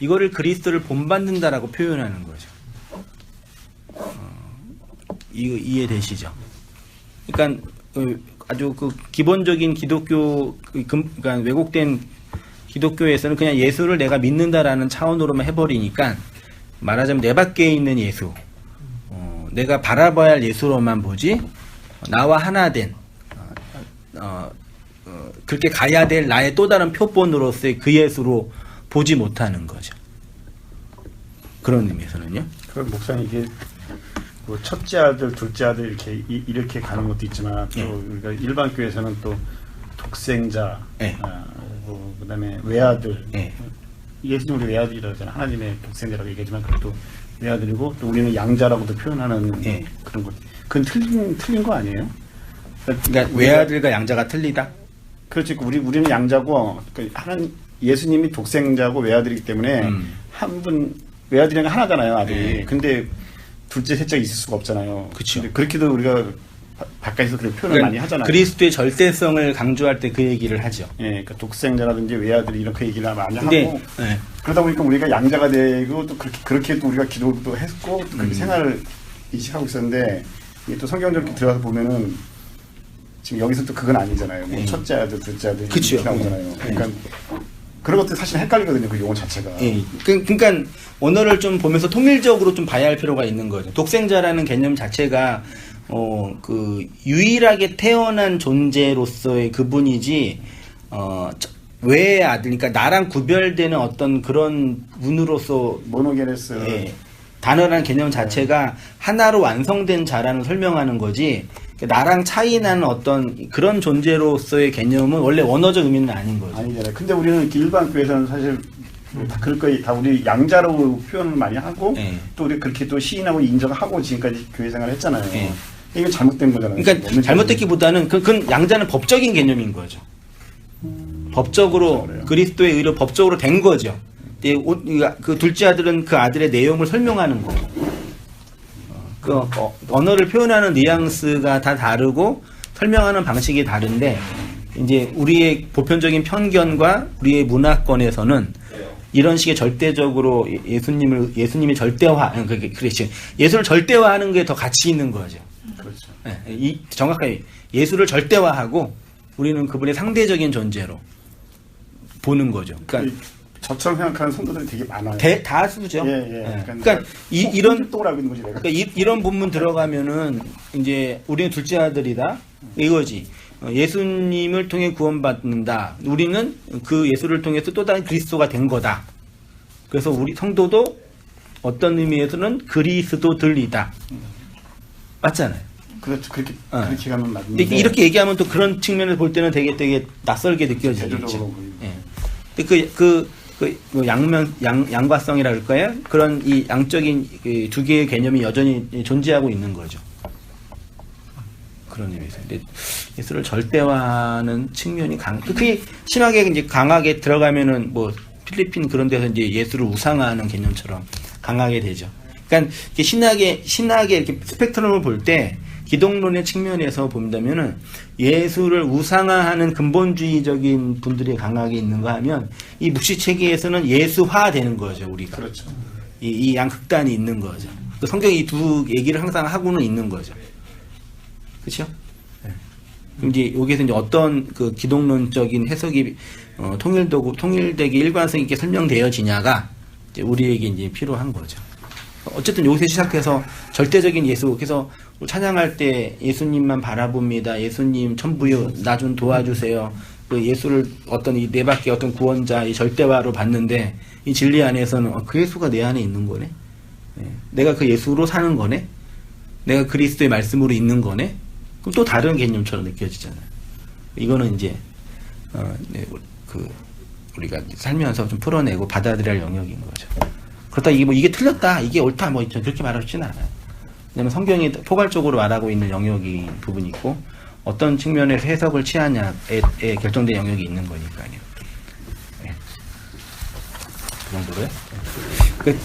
이거를 그리스도를 본받는다라고 표현하는 거죠. 이해되시죠? 그러니까 아주 기본적인 그러니까 왜곡된 기독교에서는 그냥 예수를 내가 믿는다라는 차원으로만 해버리니까, 말하자면 내 밖에 있는 예수, 내가 바라봐야 할 예수로만 보지, 나와 하나 된, 그렇게 가야 될 나의 또 다른 표본으로서의 그 예수로 보지 못하는 거죠. 그런 의미에서는요. 그 목사님, 이게 뭐 첫째 아들, 둘째 아들 이렇게 가는 것도 있지만 또 우리가 일반 교회에서는 또 독생자, 네. 그다음에 외아들, 예수님 우리 외아들이라고 하잖아. 하나님의 독생자라고 얘기하지만 그래도 외아들이고 또 우리는 양자라고도 표현하는 예. 그런 것. 그건 틀린 거 아니에요? 그러니까 외아들과 양자가 틀리다. 그렇지. 우리는 양자고 예수님이 독생자고 외아들이기 때문에 한 분 외아들이랑 하나잖아요, 아들이. 네. 근데 둘째, 셋째 있을 수가 없잖아요. 그쵸. 근데 그렇게도 우리가 바깥에서 그렇게 표현을 많이 하잖아요. 그리스도의 절대성을 강조할 때 그 얘기를 하죠. 예, 그러니까 독생자라든지 외아들이 이렇게 얘기를 많이 근데 하고 예. 그러다 보니까 우리가 양자가 되고 또 그렇게 또 우리가 기도도 했고 또 그렇게 생활을 인식하고 있었는데 이게 또 성경적으로 들어가서 보면은 지금 여기서 또 그건 아니잖아요. 뭐 네. 첫째 아들, 둘째 아들 그쵸. 이렇게 나오잖아요. 그러니까 그런 것도 사실 헷갈리거든요. 그 용어 자체가. 예. 그러니까 언어를 좀 보면서 통일적으로 좀 봐야 할 필요가 있는 거죠. 독생자라는 개념 자체가 그 유일하게 태어난 존재로서의 그분이지 외의 아들, 그러니까 나랑 구별되는 어떤 그런 분으로서 모노게네스. 예, 단어라는 개념 자체가 하나로 완성된 자라는 설명하는 거지. 나랑 차이 나는 어떤 그런 존재로서의 개념은 원래 원어적 의미는 아닌 거죠. 아니잖아요. 근데 우리는 이렇게 일반 교회에서는 사실 다 그럴 거예요. 다 우리 양자로 표현을 많이 하고 네. 또 우리 그렇게 또 시인하고 인정하고 지금까지 교회 생활을 했잖아요. 네. 이건 잘못된 거잖아요. 그러니까 잘못됐기보다는 그건 양자는 법적인 개념인 거죠. 법적으로 그래요. 그리스도의 의로 법적으로 된 거죠. 그 둘째 아들은 그 아들의 내용을 설명하는 거예요. 그 언어를 표현하는 뉘앙스가 다 다르고 설명하는 방식이 다른데 이제 우리의 보편적인 편견과 우리의 문화권에서는 이런 식의 절대적으로 예수님의 절대화, 그렇지. 예수를 절대화하는 게 더 가치 있는 거죠. 그렇죠. 이 정확하게 예수를 절대화하고 우리는 그분의 상대적인 존재로 보는 거죠. 그러니까 저처럼 생각하는 성도들이 되게 많아요. 다수죠. 예. 그러니까 이런 똥을 알고 있는 거지 내가. 그러니까 이런 본문 들어가면은 이제 우리는 둘째 아들이다 이거지. 예수님을 통해 구원받는다. 우리는 그 예수를 통해서 또 다른 그리스도가 된 거다. 그래서 우리 성도도 어떤 의미에서는 그리스도들이다. 맞잖아요. 그렇죠. 그렇게 가면 맞는데. 근데 이렇게 얘기하면 또 그런 측면을 볼 때는 되게 낯설게 느껴지죠. 대조적으로 보이고. 예. 근데 뭐 양과성이라 그럴까요? 그런 이 양적인 그 두 개의 개념이 여전히 존재하고 있는 거죠. 그런 의미에서. 근데 예수를 절대화하는 측면이 특히 심하게 이제 강하게 들어가면은 뭐 필리핀 그런 데서 이제 예수를 우상화하는 개념처럼 강하게 되죠. 그러니까 이렇게 신학의 이렇게 스펙트럼을 볼 때 기독론의 측면에서 본다면은 예수를 우상화하는 근본주의적인 분들이 강하게 있는가 하면 이 묵시 체계에서는 예수화 되는 거죠, 우리가. 그렇죠. 이 양극단이 있는 거죠. 성경이 이 두 얘기를 항상 하고는 있는 거죠. 그렇죠? 네. 그럼 이제 여기서 이제 어떤 그 기독론적인 해석이 통일되게 일관성 있게 설명되어지냐가 이제 우리에게 이제 필요한 거죠. 어쨌든 여기서 시작해서 절대적인 예수, 그래서 찬양할 때 예수님만 바라봅니다. 예수님 천부여 나 좀 도와주세요. 그 예수를 어떤 이 내 밖에 어떤 구원자 이 절대화로 봤는데 이 진리 안에서는 그 예수가 내 안에 있는 거네. 네. 내가 그 예수로 사는 거네. 내가 그리스도의 말씀으로 있는 거네. 그럼 또 다른 개념처럼 느껴지잖아요. 이거는 이제 우리가 살면서 좀 풀어내고 받아들여야 할 영역인 거죠. 그렇다 이게 틀렸다, 이게 옳다, 뭐 그렇게 말하고 싶지는 않아요. 왜냐면 성경이 포괄적으로 말하고 있는 영역이 부분이 있고 어떤 측면에서 해석을 취하냐에 결정된 영역이 있는 거니까요. 네. 그 정도로요.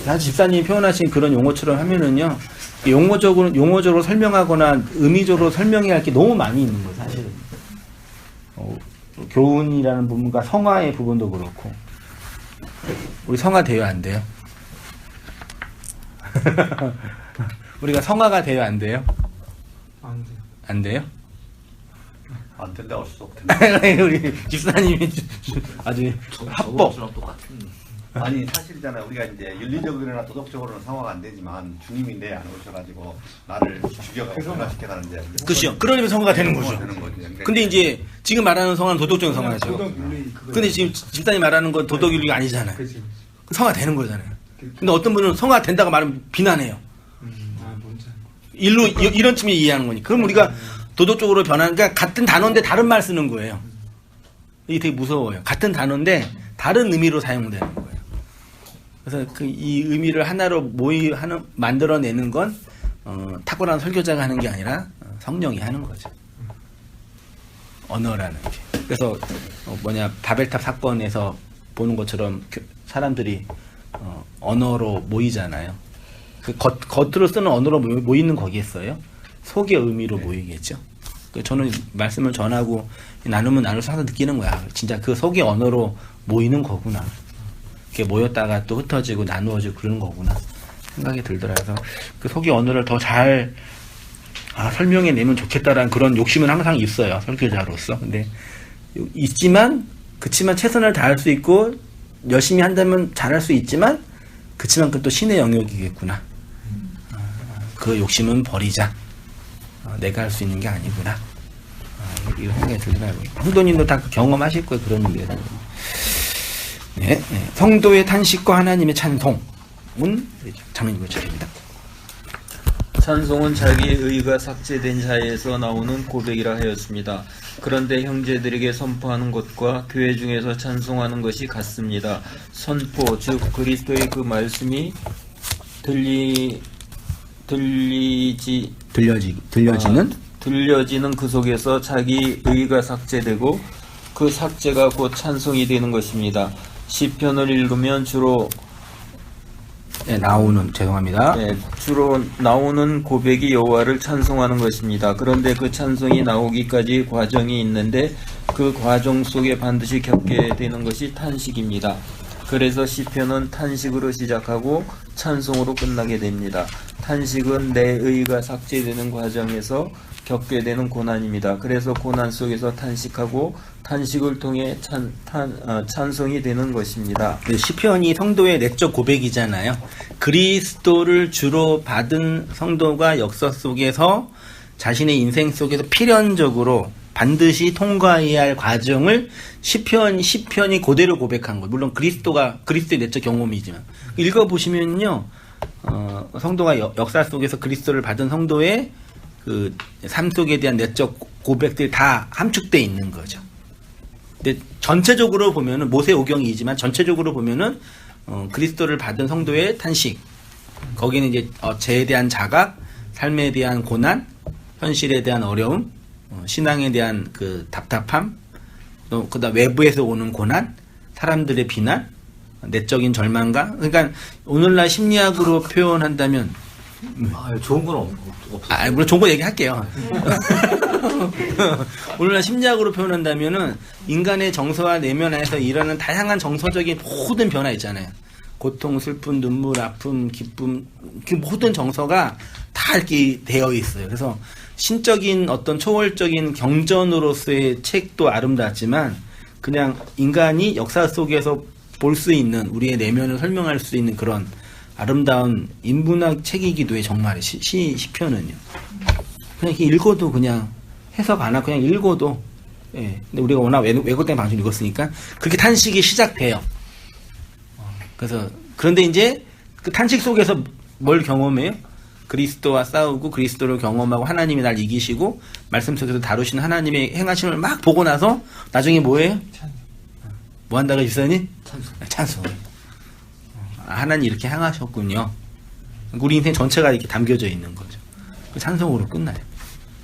사실 집사님이 표현하신 그런 용어처럼 하면은요, 용어적으로 설명하거나 의미적으로 설명해야 할 게 너무 많이 있는 거예요, 사실은. 교훈이라는 부분과 성화의 부분도 그렇고. 우리 성화 돼요, 안 돼요? 우리가 성화가 돼요, 안 돼요? 안 돼요. 안 돼요? 안 된다 할 수 없던데. 우리 집사님이 아주 합법. 저거랑 똑같은. 아니 사실이잖아요. 우리가 이제 윤리적으로나 도덕적으로는 상화가 안 되지만 주님이 내 안에 오셔가지고 나를 죽여가고 변화시켜가는데. 그렇죠. 그러려면 성화가 되는 거죠. 되는 거지. 그러니까 근데 이제 지금 말하는 성화는 도덕적인 성화죠. 도덕 윤리 그거. 근데 지금 집사님 말하는 건 도덕 윤리가 아니잖아요. 그치. 성화 되는 거잖아요. 근데 어떤 분은 성화 된다고 말하면 비난해요. 뭔지. 이런 측면이 이해하는 거니까. 그럼 우리가 도덕적으로 변하는, 그러니까 같은 단어인데 다른 말 쓰는 거예요. 이게 되게 무서워요. 같은 단어인데 다른 의미로 사용되는 거예요. 그래서 이 의미를 하나로 만들어내는 건 탁월한 설교자가 하는 게 아니라 성령이 하는 거죠. 언어라는 게. 그래서 바벨탑 사건에서 보는 것처럼 사람들이 언어로 모이잖아요. 겉으로 쓰는 언어로 모이는 거겠어요? 속의 의미로 모이겠죠. 저는 말씀을 전하고 나누면 나눌수록 항상 느끼는 거야. 진짜 그 속의 언어로 모이는 거구나. 이렇게 모였다가 또 흩어지고 나누어지고 그러는 거구나 생각이 들더라고요. 그 속의 언어를 더 잘 설명해내면 좋겠다라는 그런 욕심은 항상 있어요. 설교자로서. 근데 그치만 최선을 다할 수 있고 열심히 한다면 잘할 수 있지만 그치만 그건 또 신의 영역이겠구나. 그 욕심은 버리자. 내가 할 수 있는 게 아니구나. 이런 생각이 들더라고요. 성도님도 다 경험하실 거예요. 그런 일을. 네. 성도의 탄식과 하나님의 찬송은 장로님 차례입니다. 찬송은 자기의 의가 삭제된 자에서 나오는 고백이라 하였습니다. 그런데 형제들에게 선포하는 것과 교회 중에서 찬송하는 것이 같습니다. 선포, 즉 그리스도의 그 말씀이 들려지는 그 속에서 자기 의가 삭제되고 그 삭제가 곧 찬송이 되는 것입니다. 시편을 읽으면 주로 나오는 고백이 여호와를 찬송하는 것입니다. 그런데 그 찬송이 나오기까지 과정이 있는데 그 과정 속에 반드시 겪게 되는 것이 탄식입니다. 그래서 시편은 탄식으로 시작하고 찬송으로 끝나게 됩니다. 탄식은 내 의가 삭제되는 과정에서 겪게 되는 고난입니다. 그래서 고난 속에서 탄식하고 탄식을 통해 찬송이 되는 것입니다. 시편이 성도의 내적 고백이잖아요. 그리스도를 주로 받은 성도가 역사 속에서 자신의 인생 속에서 필연적으로 반드시 통과해야 할 과정을 시편이 그대로 고백한 거예요. 물론 그리스도의 내적 경험이지만 읽어보시면요, 성도가 역사 속에서 그리스도를 받은 성도의 그 삶 속에 대한 내적 고백들이 다 함축되어 있는 거죠. 근데 전체적으로 보면은 모세오경이지만 전체적으로 보면은 그리스도를 받은 성도의 탄식, 거기는 이제 죄에 대한 자각, 삶에 대한 고난, 현실에 대한 어려움, 신앙에 대한 그 답답함, 또 그다음 외부에서 오는 고난, 사람들의 비난, 내적인 절망감. 그러니까 오늘날 심리학으로 표현한다면 좋은 건 없어요. 물론 좋은 거 얘기할게요. 오늘날 심리학으로 표현한다면은 인간의 정서와 내면 안에서 일어나는 다양한 정서적인 모든 변화 있잖아요. 고통, 슬픔, 눈물, 아픔, 기쁨, 그 모든 정서가 다 이렇게 되어 있어요. 그래서 신적인 어떤 초월적인 경전으로서의 책도 아름답지만 그냥 인간이 역사 속에서 볼 수 있는 우리의 내면을 설명할 수 있는 그런 아름다운 인문학 책이기도 해. 정말 시편은요. 그냥 이렇게 읽어도 그냥 해석 안 하고 그냥 읽어도, 예. 근데 우리가 워낙 왜곡된 방식을 읽었으니까 그렇게 탄식이 시작돼요. 그런데 이제 그 탄식 속에서 뭘 경험해요? 그리스도와 싸우고 그리스도를 경험하고 하나님이 날 이기시고 말씀 속에서 다루시는 하나님의 행하심을 막 보고 나서 나중에 뭐예요? 뭐 한다고 집사님? 찬송. 하나님 이렇게 행하셨군요. 우리 인생 전체가 이렇게 담겨져 있는 거죠. 그 찬송으로 끝나요.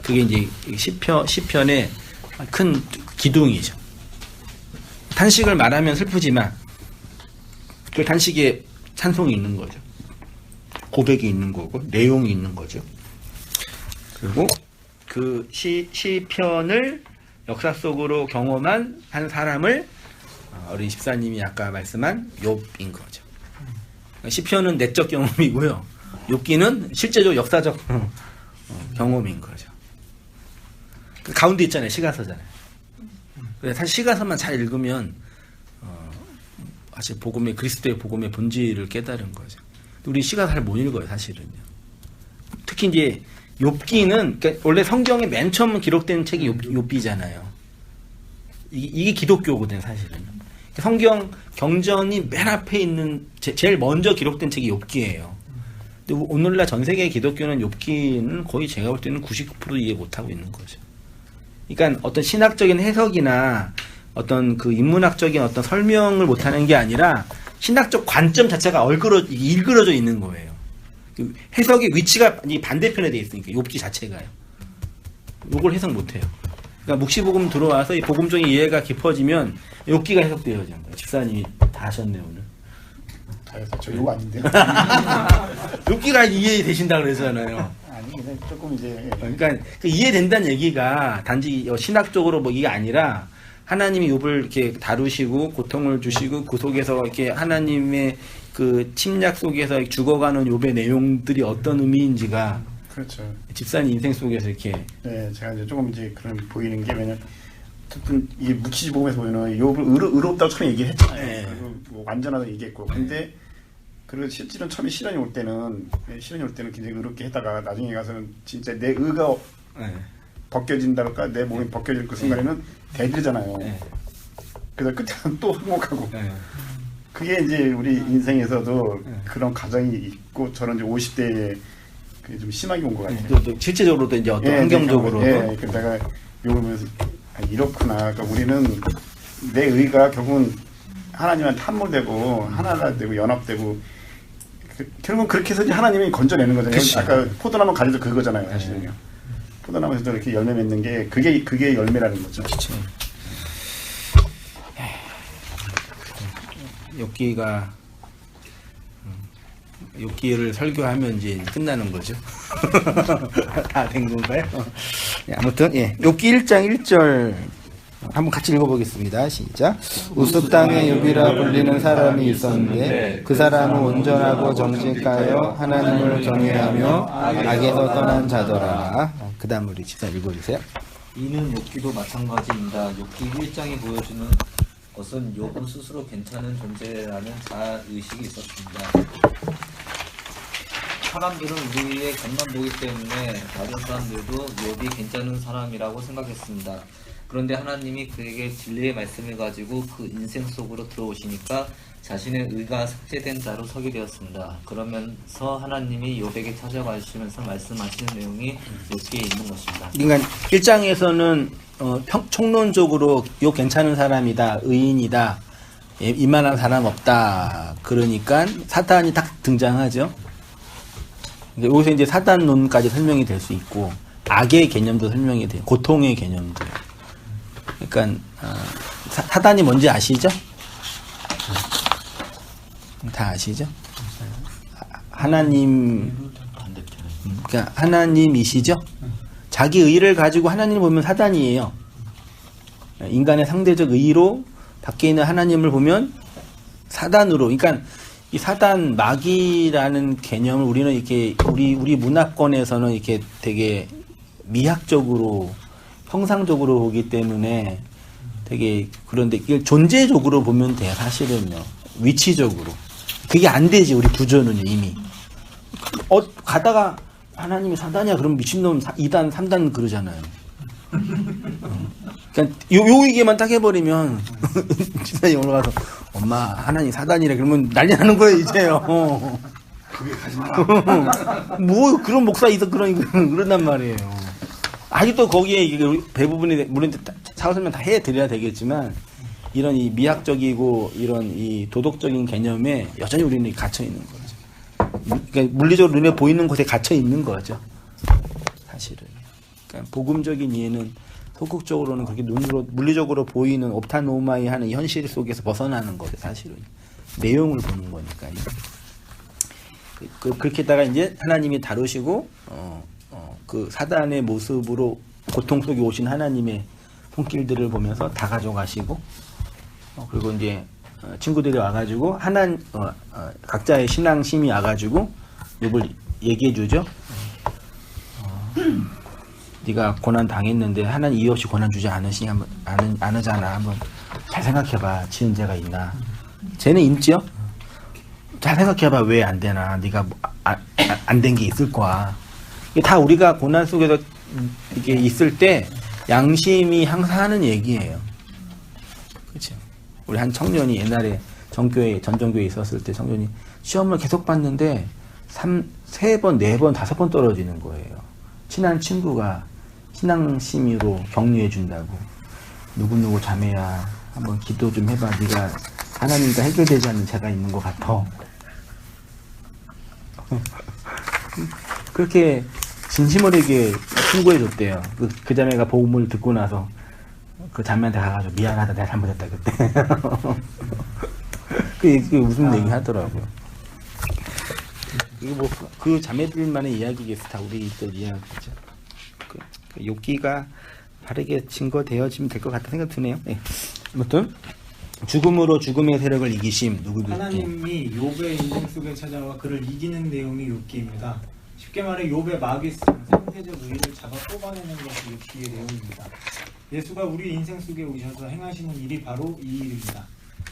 그게 이제 시편의 큰 기둥이죠. 탄식을 말하면 슬프지만 그 탄식에 찬송이 있는 거죠. 고백이 있는 거고 내용이 있는 거죠. 그리고 그 시편을 역사 속으로 경험한 한 사람을 우리 집사님이 아까 말씀한 욥인 거죠. 시편은 내적 경험이고요. 욥기는 실제적 역사적 경험인 거죠. 그 가운데 있잖아요. 시가서잖아요. 그래서 사실 시가서만 잘 읽으면 사실 그리스도의 복음의 본질을 깨달은 거죠. 우리 시가서 잘 못 읽어요, 사실은요. 특히 이제 욥기는 그러니까 원래 성경에 맨 처음 기록된 책이 욥기잖아요. 이게 기독교거든요, 사실은. 성경 경전이 맨 앞에 있는 제일 먼저 기록된 책이 욥기예요. 근데 오늘날 전 세계 기독교는 욥기는 거의 제가 볼 때는 99% 이해 못하고 있는 거죠. 그러니까 어떤 신학적인 해석이나 어떤 그 인문학적인 어떤 설명을 못하는 게 아니라 신학적 관점 자체가 일그러져 있는 거예요. 그 해석의 위치가 이 반대편에 돼 있으니까 욥기 자체가요. 요걸 해석 못 해요. 그러니까 묵시복음 들어와서 이 복음적인 이해가 깊어지면 욥기가 해석되어지는 거예요. 집사님이 다 하셨네요, 오늘. 다 해서 저 이거 아닌데요. 욥기가 이해되신다 그러잖아요. 아니 그냥 조금 이제 그러니까 그 이해된다는 얘기가 단지 신학적으로 뭐 이게 아니라 하나님이 욥을 이렇게 다루시고 고통을 주시고 그 속에서 이렇게 하나님의 그 침략 속에서 죽어가는 욥의 내용들이 어떤 의미인지가 그렇죠. 집사님 인생 속에서 이렇게 네, 제가 이제 조금 이제 그런 보이는 게 왜냐면 어쨌든 이게 묵시복음에서 보이는 욥을 의롭다고 처음에 얘기를 했잖아요. 네. 그리고 뭐 완전하다고 얘기했고, 근데 그리고 실제로 처음에 시련이 올 때는 굉장히 의롭게 했다가 나중에 가서는 진짜 내 의가 네. 벗겨진다랄까 내 몸이 벗겨질 그 순간에는 대들잖아요. 네. 그래서 끝에는 또 항목하고. 네. 그게 이제 우리 인생에서도 그런 과정이 있고 저는 이제 50대에 그게 좀 심하게 온 것 같아요. 또 실제적으로도 이제 어떤 환경적으로도 예, 그래서 내가 이걸 보면서 이렇구나. 그러니까 우리는 내 의가 결국은 하나님한테 함몰되고 하나가 되고 연합되고 결국은 그렇게 해서 이제 하나님이 건져내는 거잖아요. 그치. 아까 포도나무 가지도 그거잖아요, 사실은요. 포도나무에서도 이렇게 열매 맺는 게 그게 열매라는 거죠. 그렇죠. 욥기를 설교하면 이제 끝나는 거죠. 다 된 건가요? 예, 아무튼 예, 욥기 1장 1절 한번 같이 읽어보겠습니다. 시작. 우스 땅에 욥이라 불리는 사람이 있었는데 그 사람은 온전하고 정직하여 하나님을 경외하며 악에서 떠난 자더라. 그 다음 우리 집사 읽어주세요. 이는 욥기도 마찬가지입니다. 욥기 1장이 보여주는 것은 욥은 스스로 괜찮은 존재라는 자의식이 있었습니다. 사람들은 우리의 겉만 보기 때문에 다른 사람들도 욥이 괜찮은 사람이라고 생각했습니다. 그런데 하나님이 그에게 진리의 말씀을 가지고 그 인생 속으로 들어오시니까 자신의 의가 삭제된 자로 서게 되었습니다. 그러면서 하나님이 욥에게 찾아가시면서 말씀하시는 내용이 욥기에 있는 것입니다. 그러니까 1장에서는 총론적으로 욥 괜찮은 사람이다, 의인이다, 이만한 사람 없다. 그러니까 사탄이 딱 등장하죠. 여기서 이제 사단론까지 설명이 될 수 있고 악의 개념도 설명이 돼요. 고통의 개념도. 그러니까 사단이 뭔지 아시죠? 다 아시죠? 하나님, 그러니까 하나님이시죠? 자기 의를 가지고 하나님을 보면 사단이에요. 인간의 상대적 의로 밖에 있는 하나님을 보면 사단으로. 그러니까 이 사단 마귀라는 개념을 우리는 이렇게 우리 문화권에서는 이렇게 되게 미학적으로 형상적으로 보기 때문에 되게 그런데 이걸 존재적으로 보면 돼요. 사실은요. 위치적으로. 그게 안 되지 우리 구조는 이미. 가다가 하나님이 사단이야 그럼 미친놈 2단 3단 그러잖아요. 그러니까 요 얘기만 딱 해버리면 집사님 올라가서 엄마 하나님 사단이래 그러면 난리 나는 거예요 이제요. 그게 가지 마. 뭐 그런 목사 있어 그런단 말이에요. 아직도 거기에 이게 대부분이 물론 사설명 다 해드려야 되겠지만 이런 이 미학적이고 이런 이 도덕적인 개념에 여전히 우리는 갇혀 있는 거죠. 그러니까 물리적으로 눈에 보이는 곳에 갇혀 있는 거죠. 사실은. 그러니까 복음적인 이해는 소극적으로는 그렇게 눈으로 물리적으로 보이는 옵타노마이 하는 이 현실 속에서 벗어나는 거죠. 사실은 내용을 보는 거니까요. 그렇게다가 이제 하나님이 다루시고 그 사단의 모습으로 고통 속에 오신 하나님의 손길들을 보면서 다 가져가시고 그리고 이제 친구들이 와가지고 각자의 신앙심이 와가지고 욥을 얘기해 주죠. 네가 고난 당했는데 하나님 이유 없이 고난 주지 않으시냐 않으잖아. 한번 잘 생각해봐. 지은 죄가 있나? 쟤는 임지요? 잘 생각해봐. 왜 안 되나? 네가 안 된 게 있을 거야. 이게 다 우리가 고난 속에서 이게 있을 때 양심이 항상 하는 얘기예요. 그렇죠? 우리 한 청년이 옛날에 전정교회에 있었을 때 청년이 시험을 계속 봤는데 3번, 4번, 5번 떨어지는 거예요. 친한 친구가 신앙심으로 격려해 준다고 누구누구 자매야 한번 기도 좀 해봐. 네가 하나님과 해결되지 않는 죄가 있는 것 같아. 그렇게 진심 어리게 충고해줬대요. 그 자매가 복음을 듣고 나서 그 자매한테 가가지고 미안하다, 내가 잘못했다 그때. 그 무슨 얘기 하더라고요. 이거 뭐 그 자매들만의 이야기겠어. 다 우리들 이야기죠. 그 욥기가 바르게 증거되어지면 될 것 같다 생각 드네요. 네. 아무튼 죽음으로 죽음의 세력을 이기심. 누구도 하나님이 욥의 인생 속에 찾아와 그를 이기는 내용이 욥기입니다. 쉽게 말해 욥의 마귀성, 상대적 의의를 잡아 뽑아내는 것이 욥기의 내용입니다. 예수가 우리 인생 속에 오셔서 행하시는 일이 바로 이 일입니다.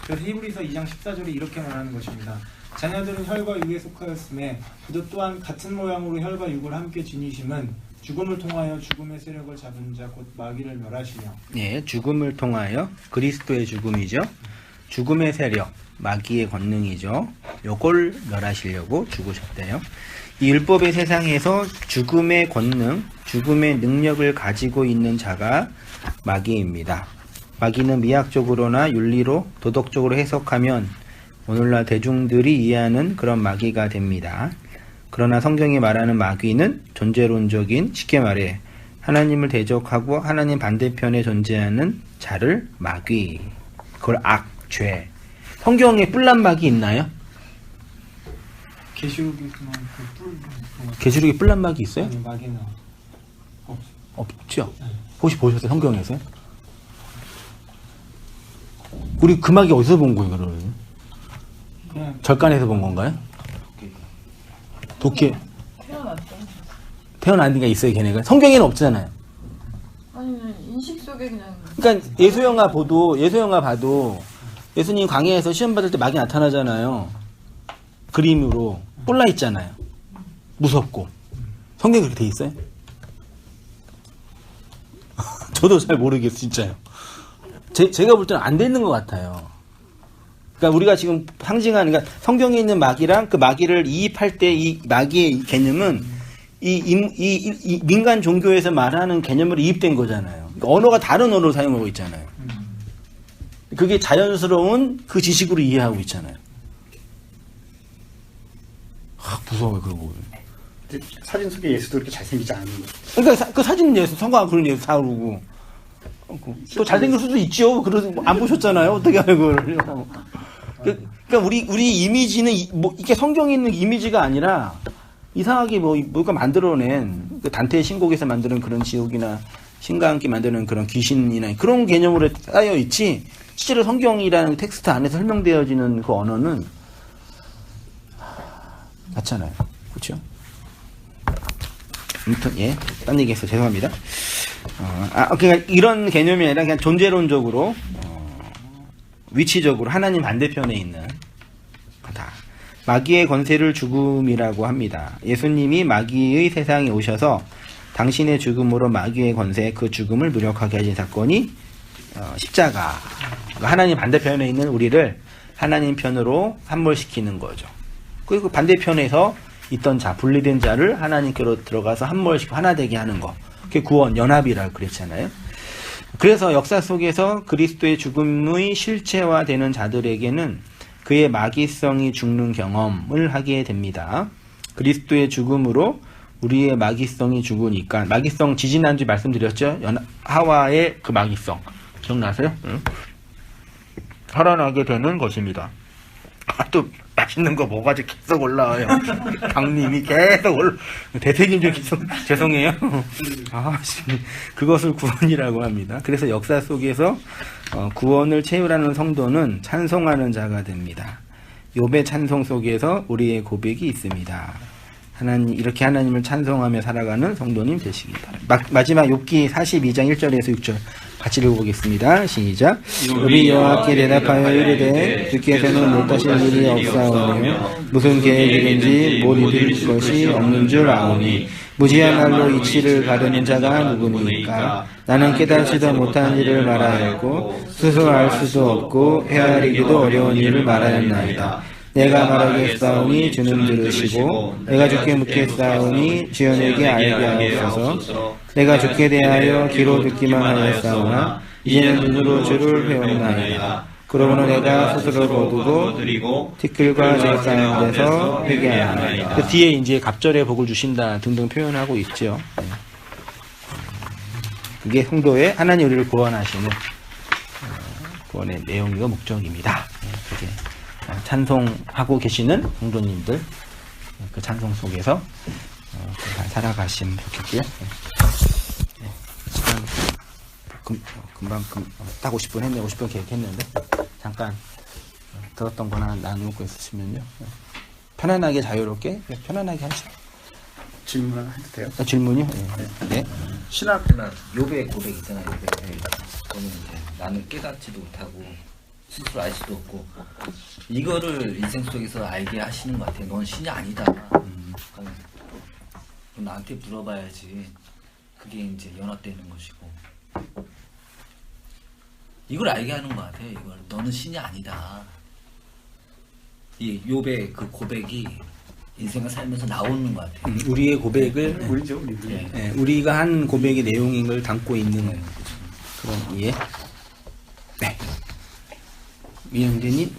그래서 히브리서 2장 14절에 이렇게 말하는 것입니다. 자녀들은 혈과 육에 속하였음에 그도 또한 같은 모양으로 혈과 육을 함께 지니심은 죽음을 통하여 죽음의 세력을 잡은 자 곧 마귀를 멸하시며. 예, 죽음을 통하여 그리스도의 죽음이죠. 죽음의 세력, 마귀의 권능이죠. 요걸 멸하시려고 죽으셨대요. 이 율법의 세상에서 죽음의 권능, 죽음의 능력을 가지고 있는 자가 마귀입니다. 마귀는 미학적으로나 윤리로 도덕적으로 해석하면 오늘날 대중들이 이해하는 그런 마귀가 됩니다. 그러나 성경이 말하는 마귀는 존재론적인, 쉽게 말해 하나님을 대적하고 하나님 반대편에 존재하는 자를 마귀, 그걸 악, 죄. 성경에 뿔난 마귀 있나요? 계시록에서만 계시록에 뿔난 마귀 있어요? 아니 마귀는 없죠. 혹시 보셨어요? 성경에서요? 우리 그 마귀 어디서 본 거예요, 그러면? 그냥 절간에서 본 건가요? 도끼 태어난 데가 있어요, 걔네가. 성경에는 없잖아요. 아니면 인식 속에 그냥. 그러니까 예수 영화 봐도 예수님 광야에서 시험 받을 때 마귀 나타나잖아요. 그림으로 뿔나 있잖아요. 무섭고. 성경에 그렇게 돼 있어요? 저도 잘 모르겠어요, 진짜요. 제가 볼 때는 안 되는 것 같아요. 그러니까 우리가 지금 상징하는, 그러니까 성경에 있는 마귀랑 그 마귀를 이입할 때 이 마귀의 개념은 이 민간 종교에서 말하는 개념으로 이입된 거잖아요. 그러니까 언어가 다른 언어를 사용하고 있잖아요. 그게 자연스러운 그 지식으로 이해하고 있잖아요. 무서워요, 그거 보면. 사진 속에 예수도 그렇게 잘생기지 않은 거. 그러니까 그 사진 예수, 성광 그런 예수 사오고 또 잘생길 수도 있죠. 그래서 안 보셨잖아요. 어떻게 알고. 그러니까 우리 이미지는 뭐 이게 성경에 있는 이미지가 아니라 이상하게 뭐가 만들어낸 그 단테의 신곡에서 만드는 그런 지옥이나 신과 함께 만드는 그런 귀신이나 그런 개념으로 쌓여 있지. 실제로 성경이라는 텍스트 안에서 설명되어지는 그 언어는 맞잖아요. 그렇죠? 아무튼 예, 딴 얘기했어. 죄송합니다. 그러니까 이런 개념이 아니라 그냥 존재론적으로 위치적으로 하나님 반대편에 있는 거다. 마귀의 권세를 죽음이라고 합니다. 예수님이 마귀의 세상에 오셔서 당신의 죽음으로 마귀의 권세, 그 죽음을 무력하게 하신 사건이 십자가. 그러니까 하나님 반대편에 있는 우리를 하나님 편으로 함몰시키는 거죠. 그리고 반대편에서 있던 자, 분리된 자를 하나님께로 들어가서 함몰시키고 하나 되게 하는 거. 그게 구원, 연합이라고 그랬잖아요. 그래서 역사 속에서 그리스도의 죽음의 실체화되는 자들에게는 그의 마귀성이 죽는 경험을 하게 됩니다. 그리스도의 죽음으로 우리의 마귀성이 죽으니까, 마귀성 지지난주 말씀드렸죠? 하와의 그 마귀성. 기억나세요? 응? 살아나게 되는 것입니다. 또 맛있는 거 뭐가지 계속 올라와요. 강님이 계속 대세님 좀 계속 죄송해요. 그것을 구원이라고 합니다. 그래서 역사 속에서 구원을 채우라는 성도는 찬송하는 자가 됩니다. 욥의 찬송 속에서 우리의 고백이 있습니다. 이렇게 하나님을 찬송하며 살아가는 성도님 되시기 바랍니다. 마지막 욥기 42장 1절에서 6절 같이 읽어보겠습니다. 시작. 우리 여호와께 대답하여 이르되 주께서는 못하실 일이 없사오며 무슨 계획이든지 못 이룰 것이 없는 줄 아오니 무지한 말로 이치를 가르는 자가 누구니까. 나는 깨닫지도 못한 일을 말하였고 스스로 알 수도 없고 헤아리기도 어려운 일을 말하였나이다. 내가 말하겠사오니 주는 들으시고 내가 주께 묻겠사오니 주여 내게 알게 하옵소서. 내가 주께 대하여 귀로 듣기만 하였사오나 이제는 눈으로 주를 배웠나이다. 그러므로 내가 스스로 거두고 티끌과 제 가운데서 회개하나이다. 그 뒤에 이제 갑절의 복을 주신다 등등 표현하고 있죠. 그게 성도의 하나님 우리를 구원하시는 구원의 내용이고 목적입니다. 그게 찬송하고 계시는 성도님들 그 찬송 속에서 잘 살아가시면 좋겠고요. 시간 금방 딱 50분 했네. 50분 계획했는데 잠깐 들었던 거나 나누고 있으시면요. 편안하게 자유롭게 편안하게 하시죠. 질문 하나 해도 돼요? 질문이요? 네. 신학 그러나 욥의 고백 있잖아요. 저는 이제 나는 깨닫지도 못하고 스스로 알 수도 없고 이거를 인생 속에서 알게 하시는 것 같아요. 넌 신이 아니다. 그럼 나한테 물어봐야지. 그게 이제 연합되는 것이고 이걸 알게 하는 것 같아요. 이걸 너는 신이 아니다. 이 욥의 그 고백이 인생을 살면서 나오는 것 같아요. 우리의 고백을 우리죠, 우리. 예, 우리가 한 고백의 내용인 걸 담고 있는 그런 이해. 네. 이영재님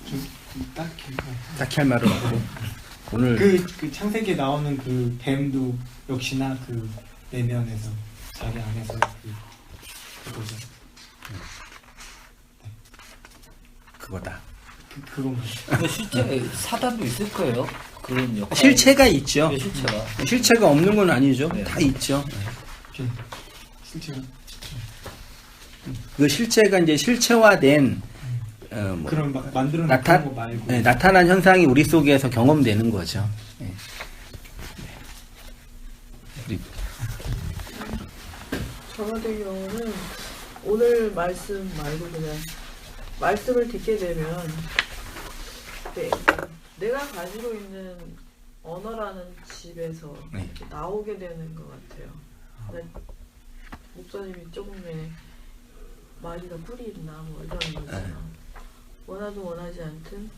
딱히 할 말은 없고 오늘 그 창세기에 나오는 그 뱀도 역시나 그 내면에서 자기 안에서 그거죠. 그거다. 그건가요? 근데 실제 사단도 있을 거예요. 그런 역할. 실체가 있죠. 네, 실체가. 실체가 없는 건 아니죠. 네. 다 있죠. 실제로 그 실체가 이제 실체화된 뭐 그런 막 만들어 놓은 거 말고 네, 나타난 현상이 우리 속에서 경험되는 거죠. 네. 우리 저 같은 경우는 오늘 말씀 말고 그냥 말씀을 듣게 되면 내가 가지고 있는 언어라는 집에서 네. 이렇게 나오게 되는 것 같아요. 근데 목사님이 조금 전에 마귀가 뿔이 있나 뭐 이런 거잖아. 원하든 원하지 않든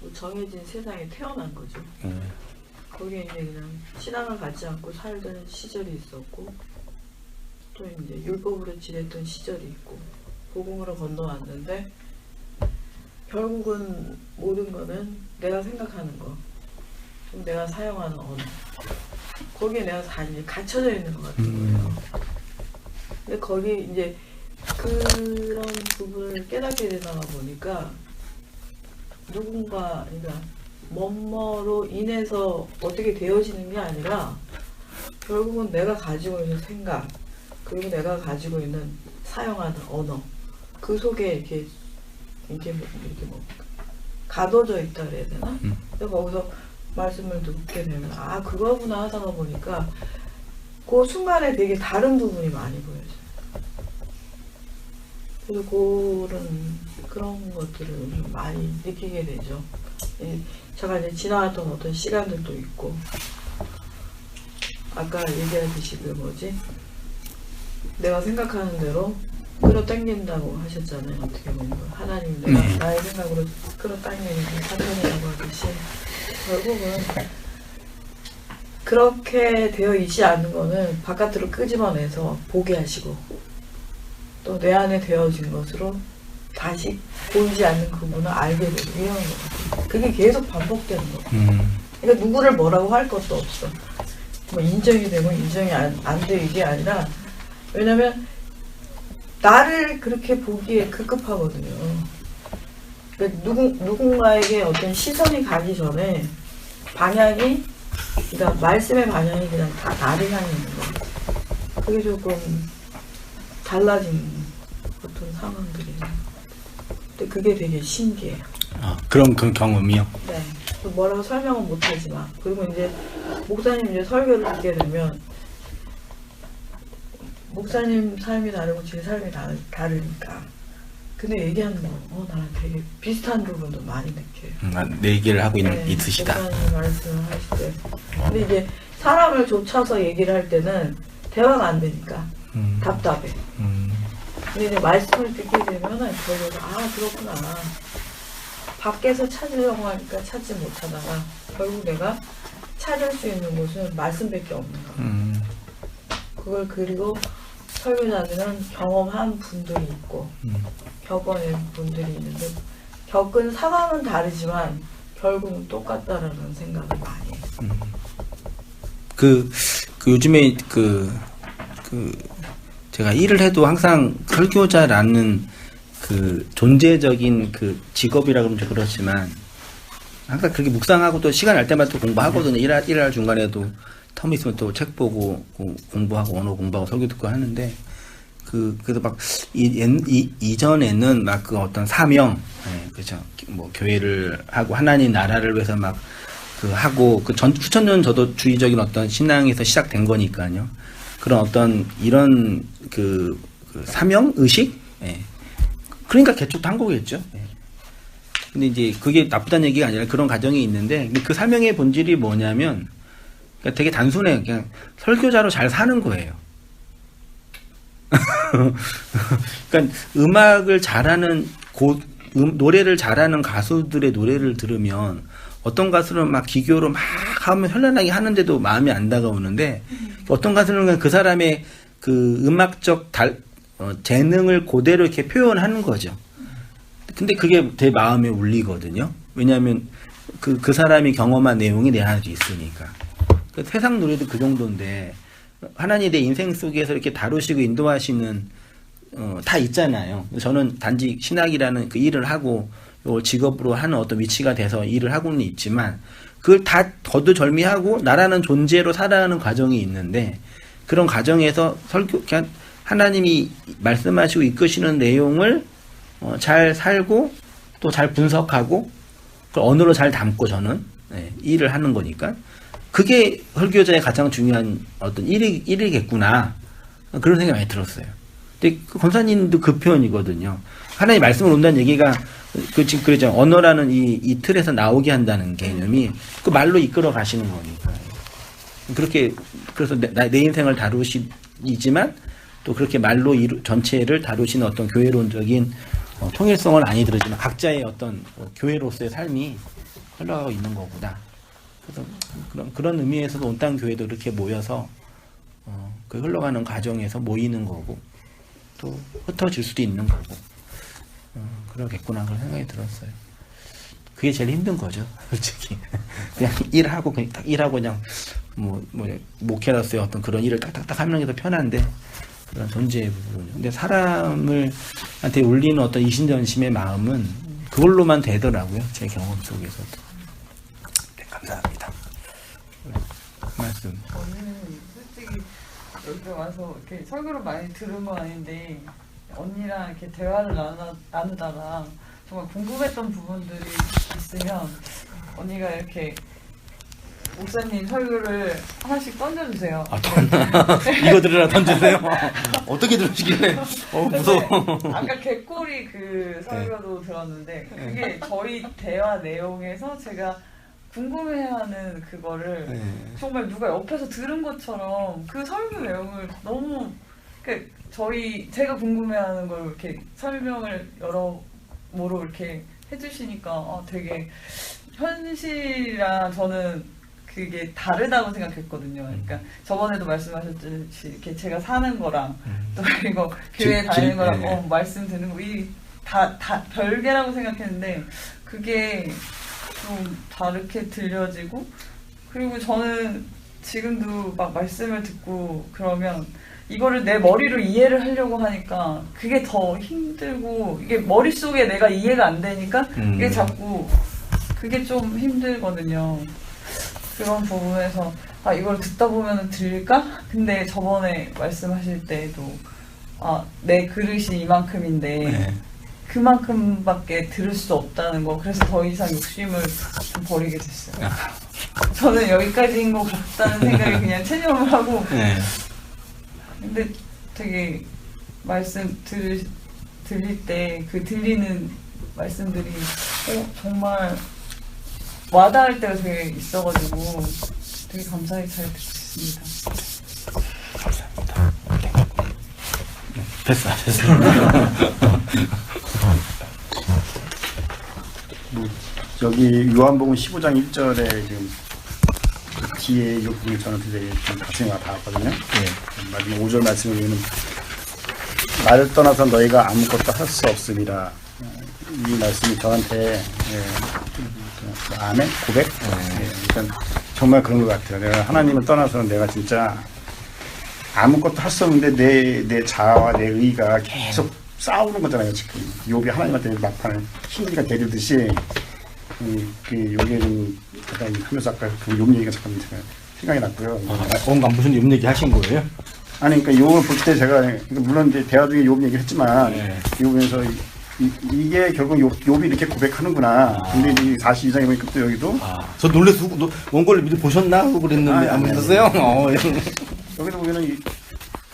뭐 정해진 세상에 태어난 거죠. 거기에 이제 그냥 신앙을 갖지 않고 살던 시절이 있었고 또 이제 율법으로 지냈던 시절이 있고 복음으로 건너왔는데 결국은 모든 거는 내가 생각하는 거, 좀 내가 사용하는 언어, 거기에 내가 다 이제 갇혀져 있는 것 같은 거예요. 근데 거기 이제 그런 부분을 깨닫게 되다 보니까 누군가, 그러니까 뭐뭐로 인해서 어떻게 되어지는 게 아니라 결국은 내가 가지고 있는 생각, 그리고 내가 가지고 있는 사용하는 언어, 그 속에 이렇게 뭐 가둬져 있다 그래야 되나? 그래서 거기서 말씀을 듣게 되면 아 그거구나 하다가 보니까 그 순간에 되게 다른 부분이 많이 보여져요. 그래서 그런 것들을 좀 많이 느끼게 되죠. 제가 이제 지나왔던 어떤 시간들도 있고 아까 얘기하듯이 내가 생각하는 대로 끌어당긴다고 하셨잖아요. 어떻게 보면 하나님 내가 나의 생각으로 끌어당기는 게 사탄이라고 하듯이 결국은 그렇게 되어 있지 않는 거는 바깥으로 끄집어내서 보게 하시고 또 내 안에 되어진 것으로 다시 보이지 않는 부분을 알게 되고 이런 거. 그게 계속 반복되는 거. 그러니까 누구를 뭐라고 할 것도 없어. 뭐 인정이 되고 인정이 안 돼 이게 아니라 왜냐면 나를 그렇게 보기에 급급하거든요. 그러니까 누군가에게 어떤 시선이 가기 전에 방향이, 그러니까 말씀의 방향이 그냥 다 나를 향해 있는 거. 그게 조금 달라진 어떤 상황들이에요. 근데 그게 되게 신기해요. 그런 그 경험이요. 네. 뭐라고 설명은 못하지만 그리고 이제 목사님 이제 설교를 듣게 되면 목사님 삶이 다르고 제 삶이 다르니까 근데 얘기하는 거 나랑 되게 비슷한 부분도 많이 느껴요. 내 얘기를 하고 있으시다. 목사님 말씀을 하실 때 근데 이제 사람을 좇아서 얘기를 할 때는 대화가 안 되니까 답답해. 근데 이제 말씀을 듣게 되면은 결국 그렇구나. 밖에서 찾으려고 하니까 찾지 못하다가 결국 내가 찾을 수 있는 곳은 말씀밖에 없는 거야. 그걸 그리고 설교자들은 경험한 분들이 있고 겪어낸 분들이 있는데 겪은 상황은 다르지만 결국은 똑같다라는 생각을 많이 해요. 그 요즘에 제가 일을 해도 항상 설교자라는 그 존재적인 그 직업이라 그러면 좀 그렇지만 항상 그렇게 묵상하고 또 시간 날 때마다 또 공부하거든요. 일할 중간에도 텀 있으면 또 책 보고 공부하고 언어 공부하고 설교 듣고 하는데 그래서 막 이전에는 막 그 어떤 사명, 그죠? 뭐 교회를 하고 하나님 나라를 위해서 막 그 하고 그 수천 년 저도 주의적인 어떤 신앙에서 시작된 거니까요. 그런 어떤 이런 그 사명 의식, 그러니까 개척도 한 거겠죠. 근데 이제 그게 나쁘다는 얘기가 아니라 그런 가정이 있는데 근데 그 사명의 본질이 뭐냐면 그러니까 되게 단순해. 그냥 설교자로 잘 사는 거예요. 그러니까 음악을 잘하는 노래를 잘하는 가수들의 노래를 들으면 어떤 가수는 막 기교로 막 하면 현란하게 하는데도 마음이 안 다가오는데 어떤 가수는 그 사람의 그 음악적 재능을 그대로 이렇게 표현하는 거죠. 근데 그게 내 마음에 울리거든요. 왜냐하면 그 사람이 경험한 내용이 내 안에 있으니까. 그 세상 노래도 그 정도인데 하나님이 내 인생 속에서 이렇게 다루시고 인도하시는 다 있잖아요. 저는 단지 신학이라는 그 일을 하고 직업으로 하는 어떤 위치가 돼서 일을 하고는 있지만 그걸 다 거두절미하고 나라는 존재로 살아가는 과정이 있는데 그런 과정에서 그냥 하나님이 말씀하시고 이끄시는 내용을 잘 살고 또 잘 분석하고 그 언어로 잘 담고 저는 일을 하는 거니까 그게 설교자의 가장 중요한 어떤 일이겠구나 그런 생각이 많이 들었어요. 근데 그 권사님도 그 표현이거든요. 하나님 말씀을 온다는 얘기가 지금 그러죠. 언어라는 이 틀에서 나오게 한다는 개념이 그 말로 이끌어 가시는 거니까. 그렇게 그래서 내 인생을 다루시지만 또 그렇게 말로 전체를 다루시는 어떤 교회론적인 통일성을 많이 들으지만 각자의 어떤 교회로서의 삶이 흘러가고 있는 거구나. 그래서 그런 의미에서도 온땅 교회도 이렇게 모여서 그 흘러가는 과정에서 모이는 거고 또 흩어질 수도 있는 거고 그러겠구나 그런 생각이 들었어요. 그게 제일 힘든 거죠, 솔직히. 그냥 일하고 딱 일하고 그냥 뭐 목회로서의 어떤 그런 일을 딱딱딱 하는 게 더 편한데 그런 존재의 부분이요. 근데 사람한테 울리는 어떤 이신전심의 마음은 그걸로만 되더라고요, 제 경험 속에서도. 네, 감사합니다. 말씀. 저는 솔직히 여기 와서 이렇게 설교를 많이 들은 건 아닌데 언니랑 이렇게 대화를 나누다가 정말 궁금했던 부분들이 있으면 언니가 이렇게 목사님 설교를 하나씩 던져주세요. 이거 들으라 던지세요. 어떻게 들으시길래? 무서워. 아까 개꼬리 그 설교도 들었는데 그게 저희 대화 내용에서 제가 궁금해하는 그거를 정말 누가 옆에서 들은 것처럼 그 설교 내용을 너무 제가 궁금해하는 걸 이렇게 설명을 여러모로 이렇게 해주시니까 되게 현실이랑 저는 그게 다르다고 생각했거든요. 그러니까 저번에도 말씀하셨듯이 이렇게 제가 사는 거랑 또 그리고 교회 다니는 거랑 말씀 듣는 거 다 별개라고 생각했는데 그게 좀 다르게 들려지고 그리고 저는 지금도 막 말씀을 듣고 그러면 이거를 내 머리로 이해를 하려고 하니까 그게 더 힘들고 이게 머릿속에 내가 이해가 안 되니까 이게 자꾸 그게 좀 힘들거든요. 그런 부분에서 이걸 듣다 보면 들릴까? 근데 저번에 말씀하실 때도 내 그릇이 이만큼인데 그만큼밖에 들을 수 없다는 거 그래서 더 이상 욕심을 좀 버리게 됐어요. 저는 여기까지인 것 같다는 생각에 그냥 체념을 하고 근데 되게 말씀 들릴 때 그 들리는 말씀들이 정말 와닿을 때가 되게 있어가지고 되게 감사히 잘 듣고 있습니다. 감사합니다. 됐어. 여기 요한복음 15장 1절에 지금 뒤에 이 부분을 저는 되게 좀 가슴이 와 닿았거든요. 마지막 5절 말씀을 보면 나를 떠나서 너희가 아무것도 할 수 없음이라. 이 말씀이 저한테 아멘? 고백? 그러니까 정말 그런 것 같아요. 내가 하나님을 떠나서는 내가 진짜 아무것도 할 수 없는데 내 자아와 내 의가 계속 싸우는 거잖아요. 지금 욥이 하나님한테 막판에 힘드니까 데리듯이 그 여기에 좀 잠깐 하면서 아까 그 욥 얘기가 잠깐 생각이 났고요. 뭔가 무슨 욥 얘기 하신 거예요? 아니 그러니까 욥을 볼 때 제가 물론 이제 대화 중에 욥 얘기를 했지만 욥에서 이게 결국 욥이 이렇게 고백하는구나. 근데 이 42장에 보니까 또 여기도 저 놀래서 원고를 미리 보셨나 하고 그랬는데 안 보셨어요? 여기도 보면은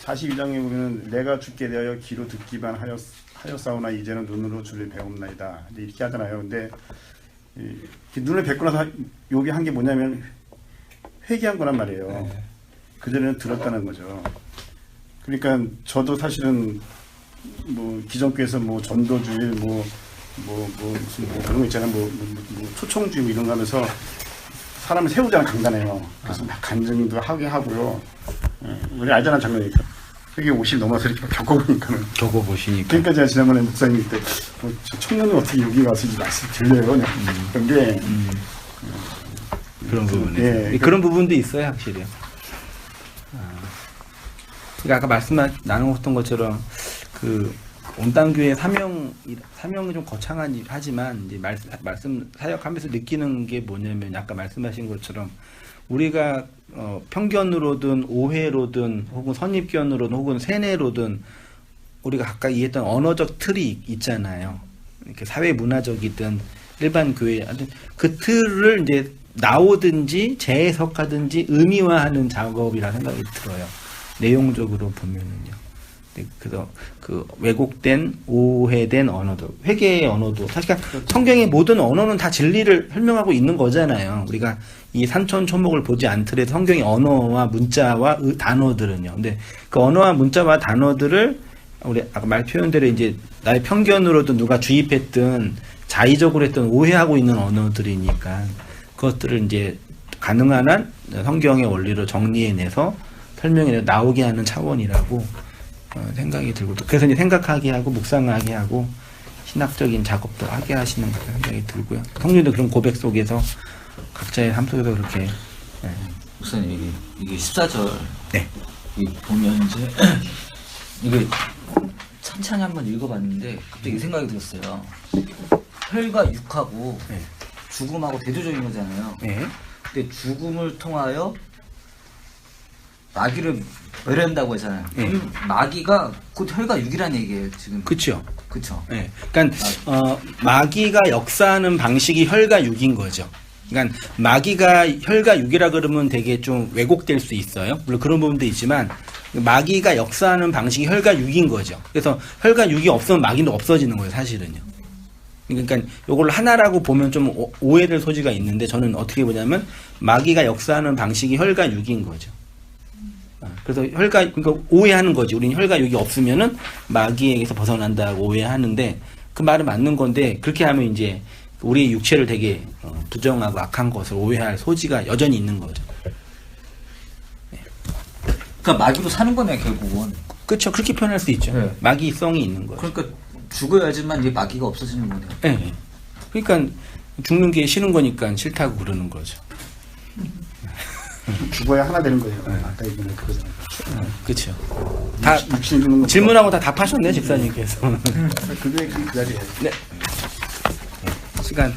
42장에 보면은 내가 죽게 되어 귀로 듣기만 하였사오나 이제는 눈으로 주를 배움나이다. 이렇게 하잖아요. 근데 눈을 뵙고 나서 욥이 한 게 뭐냐면 회개한 거란 말이에요. 그전에는 들었다는 거죠. 그러니까 저도 사실은 뭐 기존교에서 뭐 전도주의 무슨 그런 거 있잖아요. 뭐 초청주의 이런 거 하면서 사람을 세우잖아 강단에요. 그래서 막 간증도 하게 하고요. 우리 알잖아 장면이니까. 그게 50 넘어서 이렇게 겪어보니까는. 겪어보시니까. 그러니까 제가 지난번에 목사님 때 저 청년이 어떻게 여기 와서 이 말씀 들려요? 그런 게 그런 부분에. 예, 그런 부분도 있어요, 확실히. 그러니까 아까 나누었던 것처럼 그 온당교회 사명이 좀 거창한 하지만 이제 말씀 사역하면서 느끼는 게 뭐냐면 아까 말씀하신 것처럼 우리가 편견으로든 오해로든 혹은 선입견으로든 혹은 세뇌로든 우리가 각각 이해했던 언어적 틀이 있잖아요. 이렇게 사회 문화적이든 일반 교회 그 틀을 이제 나오든지 재해석하든지 의미화하는 작업이라 생각이 들어요. 내용적으로 보면은요. 그래서 그 왜곡된 오해된 언어도 회개의 언어도 사실 성경의 모든 언어는 다 진리를 설명하고 있는 거잖아요. 우리가 이 산천초목을 보지 않더라도 성경의 언어와 문자와 단어들은요. 근데 그 언어와 문자와 단어들을 우리 아까 말 표현대로 이제 나의 편견으로든 누가 주입했든 자의적으로 했든 오해하고 있는 언어들이니까 그것들을 이제 가능한 한 성경의 원리로 정리해내서 설명해 나오게 하는 차원이라고 생각이 들고 그래서 이제 생각하게 하고 묵상하게 하고 신학적인 작업도 하게 하시는 그런 생각이 들고요. 성령도 그런 고백 속에서 각자의 삶 속에서 그렇게 목사님 이게 14절 네. 보면 이제 이게 천천히 한번 읽어봤는데 갑자기 생각이 들었어요. 혈과 육하고 네. 죽음하고 대조적인 거잖아요. 네. 근데 죽음을 통하여 마귀를 멸한다고 했잖아요. 네. 그럼 마귀가 곧 혈과 육이라는 얘기예요, 지금. 그렇죠. 그쵸. 네. 그러니까 마귀가 역사하는 방식이 혈과 육인 거죠. 그러니까 마귀가 혈과 육이라 그러면 되게 좀 왜곡될 수 있어요. 물론 그런 부분도 있지만 마귀가 역사하는 방식이 혈과 육인 거죠. 그래서 혈과 육이 없으면 마귀는 없어지는 거예요, 사실은요. 그러니까 이걸 하나라고 보면 좀 오해될 소지가 있는데 저는 어떻게 보냐면 마귀가 역사하는 방식이 혈과 육인 거죠. 그래서 그러니까 오해하는 거지. 우리는 혈과 육이 없으면은 마귀에게서 벗어난다고 오해하는데 그 말은 맞는 건데 그렇게 하면 이제 우리의 육체를 되게 부정하고 악한 것을 오해할 소지가 여전히 있는 거죠. 네. 그러니까 마귀로 사는 거네, 결국은. 그렇죠. 그렇게 표현할 수 있죠. 네. 마귀성이 있는 거죠. 그러니까 죽어야지만 이제 마귀가 없어지는 거네요. 네. 그러니까 죽는 게 싫은 거니까 싫다고 그러는 거죠. 죽어야 하나 되는 거예요. 아까 얘기한 그거잖아요. 그렇죠. 다 육신 죽는 거 질문하고 다 답하셨네 집사님께서. 그게 그 자리에. 네. 시간.